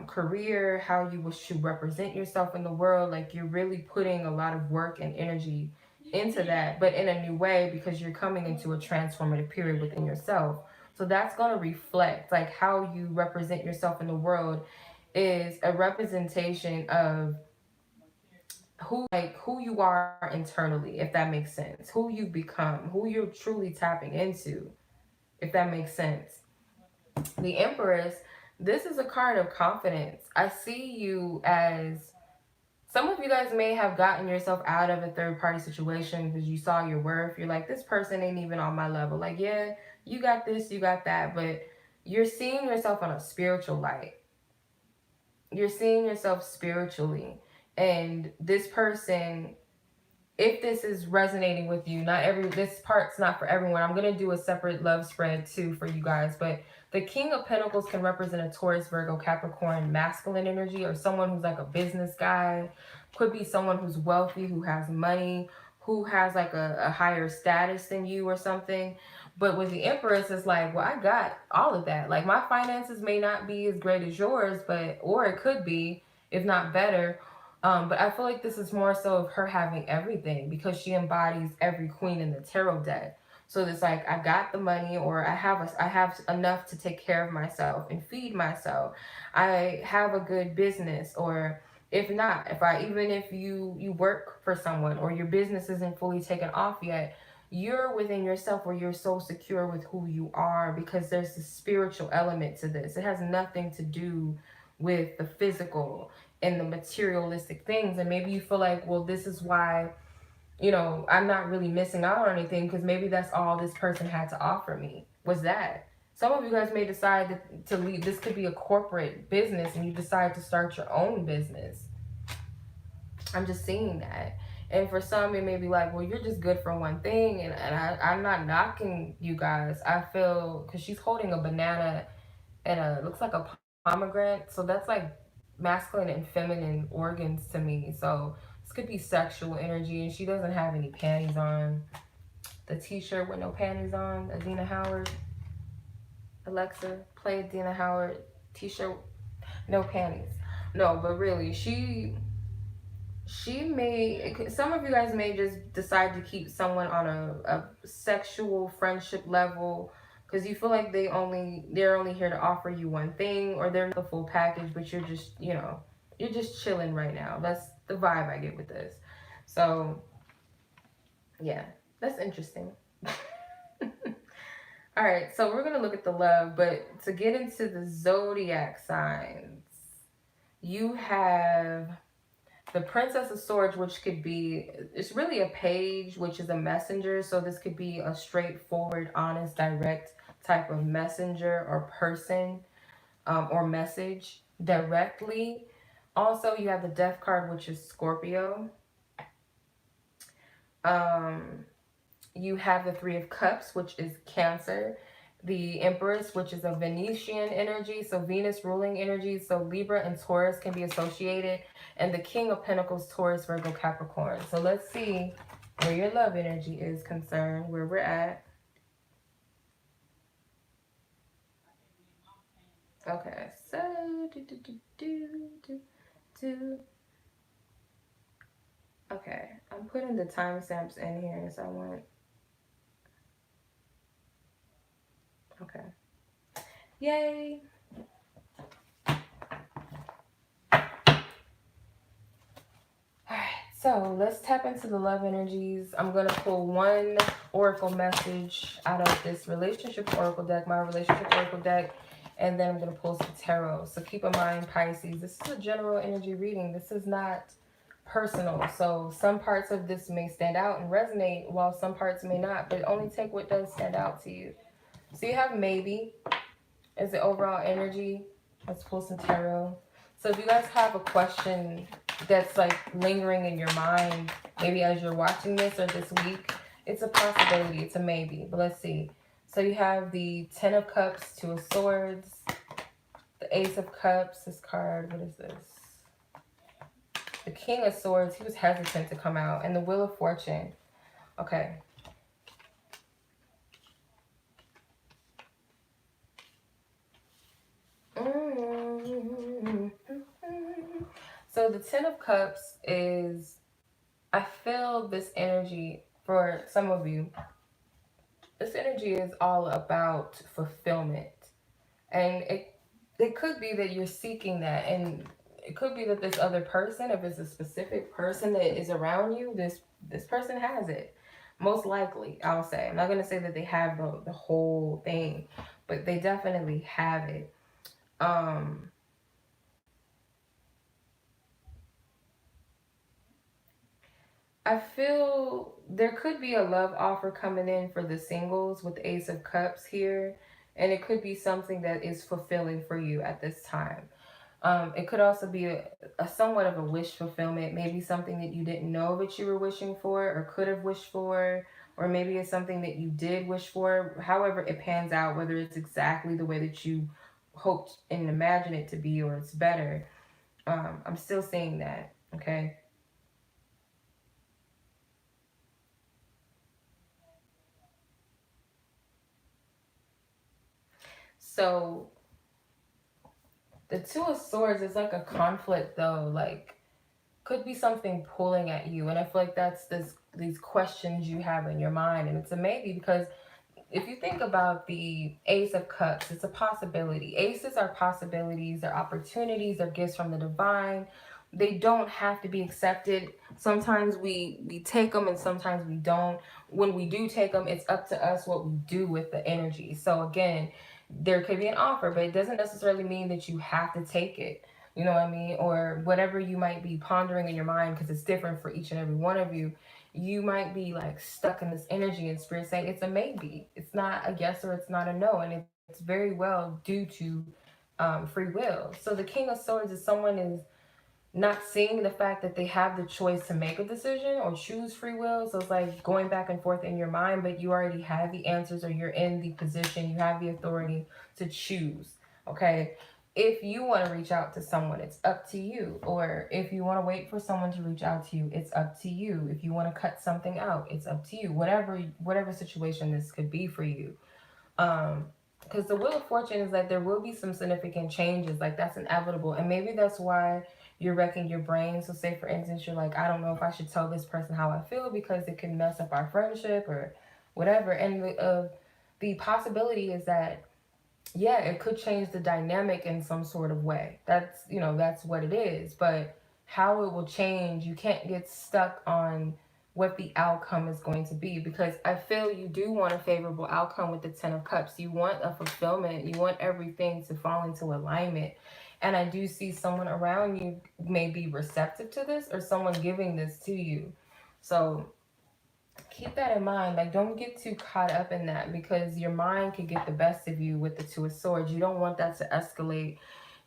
career, how you should represent yourself in the world. Like you're really putting a lot of work and energy into that, but in a new way, because you're coming into a transformative period within yourself. So that's going to reflect like how you represent yourself in the world is a representation of who you are internally, if that makes sense, who you've become, who you're truly tapping into, if that makes sense. The Empress, this is a card of confidence. I see you as, some of you guys may have gotten yourself out of a third party situation because you saw your worth. You're like, this person ain't even on my level. Like, yeah, you got this, you got that, but you're seeing yourself on a spiritual light. You're seeing yourself spiritually. And this person, if this is resonating with you, this part's not for everyone. I'm gonna do a separate love spread too for you guys, but the King of Pentacles can represent a Taurus, Virgo, Capricorn, masculine energy, or someone who's like a business guy. Could be someone who's wealthy, who has money, who has like a higher status than you or something. But with the Empress, it's like, well, I got all of that. Like my finances may not be as great as yours, or it could be, if not better. But I feel like this is more so of her having everything because she embodies every queen in the tarot deck. So it's like I got the money, or I have enough to take care of myself and feed myself. I have a good business, or if not, even if you work for someone or your business isn't fully taken off yet, you're within yourself where you're so secure with who you are, because there's a spiritual element to this. It has nothing to do with the physical and the materialistic things. And maybe you feel like, well, this is why, I'm not really missing out on anything, because maybe that's all this person had to offer me was that. Some of you guys may decide to leave. This could be a corporate business and you decide to start your own business. I'm just seeing that. And for some, it may be like, well, you're just good for one thing. And I'm not knocking you guys. I feel, because she's holding a banana and looks like a pomegranate. So that's like masculine and feminine organs to me. So this could be sexual energy. And she doesn't have any panties on. The t-shirt with no panties on, Adina Howard. Alexa, play Adina Howard t-shirt, no panties. No, but really, she may, some of you guys may just decide to keep someone on a sexual friendship level, because you feel like they're only here to offer you one thing, or they're the full package, but you're just, you're just chilling right now. That's the vibe I get with this. So yeah, that's interesting. All right, so we're gonna look at the love, but to get into the zodiac signs, you have the Princess of Swords, which could be, it's really a page, which is a messenger. So this could be a straightforward, honest, direct type of messenger or person, or message directly. Also, you have the Death card, which is Scorpio. You have the Three of Cups, which is Cancer. The Empress, which is a Venetian energy, so Venus ruling energy. So Libra and Taurus can be associated. And the King of Pentacles, Taurus, Virgo, Capricorn. So let's see where your love energy is concerned, where we're at. Okay, so okay, I'm putting the timestamps in here, so I want Okay. Yay. Alright, so let's tap into the love energies. I'm going to pull one oracle message out of this relationship oracle deck, my relationship oracle deck, and then I'm going to pull some tarot. So keep in mind, Pisces, this is a general energy reading. This is not personal. So some parts of this may stand out and resonate, while some parts may not, but only take what does stand out to you. So you have maybe as the overall energy. Let's pull some tarot. So if you guys have a question that's like lingering in your mind, maybe as you're watching this or this week, it's a possibility, it's a maybe, but let's see. So you have the Ten of Cups, Two of Swords, the Ace of Cups, this card, what is this? The King of Swords, he was hesitant to come out, and the Wheel of Fortune. Okay. So the Ten of Cups is, I feel this energy for some of you. This energy is all about fulfillment. And it could be that you're seeking that. And it could be that this other person, if it's a specific person that is around you, this person has it. Most likely, I'll say. I'm not going to say that they have the whole thing, but they definitely have it. I feel there could be a love offer coming in for the singles with the Ace of Cups here. And it could be something that is fulfilling for you at this time. It could also be a somewhat of a wish fulfillment. Maybe something that you didn't know that you were wishing for or could have wished for. Or maybe it's something that you did wish for. However it pans out, whether it's exactly the way that you hoped and imagined it to be or it's better. I'm still seeing that. Okay. So the Two of Swords is like a conflict though, like could be something pulling at you. And I feel like that's these questions you have in your mind. And it's a maybe because if you think about the Ace of Cups, it's a possibility. Aces are possibilities, they're opportunities, they're gifts from the divine. They don't have to be accepted. Sometimes we take them and sometimes we don't. When we do take them, it's up to us what we do with the energy. So again, there could be an offer, but it doesn't necessarily mean that you have to take it. You know what I mean? Or whatever you might be pondering in your mind, because it's different for each and every one of you. You might be like stuck in this energy and spirit saying it's a maybe. It's not a yes or it's not a no. And it's very well due to free will. So the King of Swords is someone is not seeing the fact that they have the choice to make a decision or choose free will. So it's like going back and forth in your mind, but you already have the answers or you're in the position, you have the authority to choose. Okay. If you want to reach out to someone, it's up to you. Or if you want to wait for someone to reach out to you, it's up to you. If you want to cut something out, it's up to you. Whatever situation this could be for you. Because the Wheel of Fortune is that there will be some significant changes, like that's inevitable. And maybe that's why you're wrecking your brain. So say for instance, you're like, I don't know if I should tell this person how I feel because it can mess up our friendship or whatever. And the possibility is that, yeah, it could change the dynamic in some sort of way. That's what it is. But how it will change, you can't get stuck on what the outcome is going to be, because I feel you do want a favorable outcome with the Ten of Cups. You want a fulfillment. You want everything to fall into alignment. And I do see someone around you may be receptive to this or someone giving this to you. So keep that in mind. Like, don't get too caught up in that, because your mind could get the best of you with the Two of Swords. You don't want that to escalate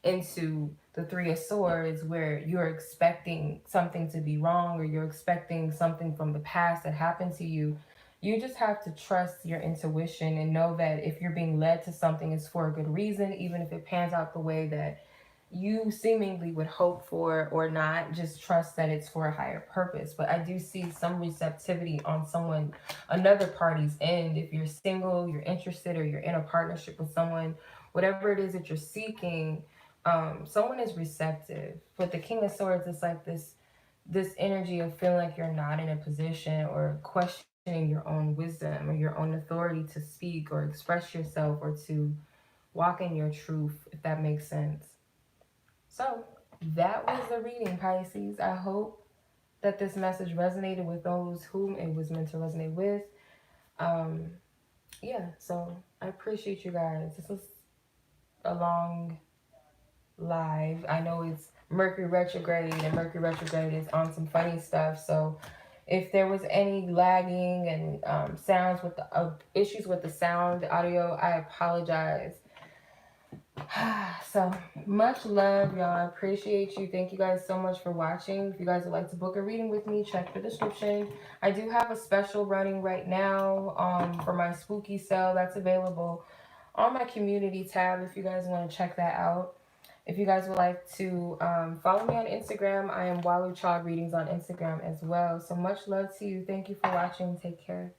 into the Three of Swords, where you're expecting something to be wrong or you're expecting something from the past that happened to you. You just have to trust your intuition and know that if you're being led to something, it's for a good reason, even if it pans out the way that you seemingly would hope for or not. Just trust that it's for a higher purpose. But I do see some receptivity on another party's end. If you're single, you're interested, or you're in a partnership with someone, whatever it is that you're seeking, someone is receptive. But the King of Swords is like this energy of feeling like you're not in a position or questioning your own wisdom or your own authority to speak or express yourself or to walk in your truth, if that makes sense. So that was the reading, Pisces. I hope that this message resonated with those whom it was meant to resonate with. Um, yeah, so I appreciate you guys. This was a long live. I know it's Mercury retrograde, and Mercury retrograde is on some funny stuff. So if there was any lagging and sounds with the issues with the sound, the audio, I apologize. So much love, y'all. I appreciate you. Thank you guys so much for watching. If you guys would like to book a reading with me, check the description. I do have a special running right now for my spooky sale that's available on my community tab if you guys want to check that out. If you guys would like to follow me on Instagram, I am Walu Child Readings on Instagram as well. So much love to you. Thank you for watching. Take care.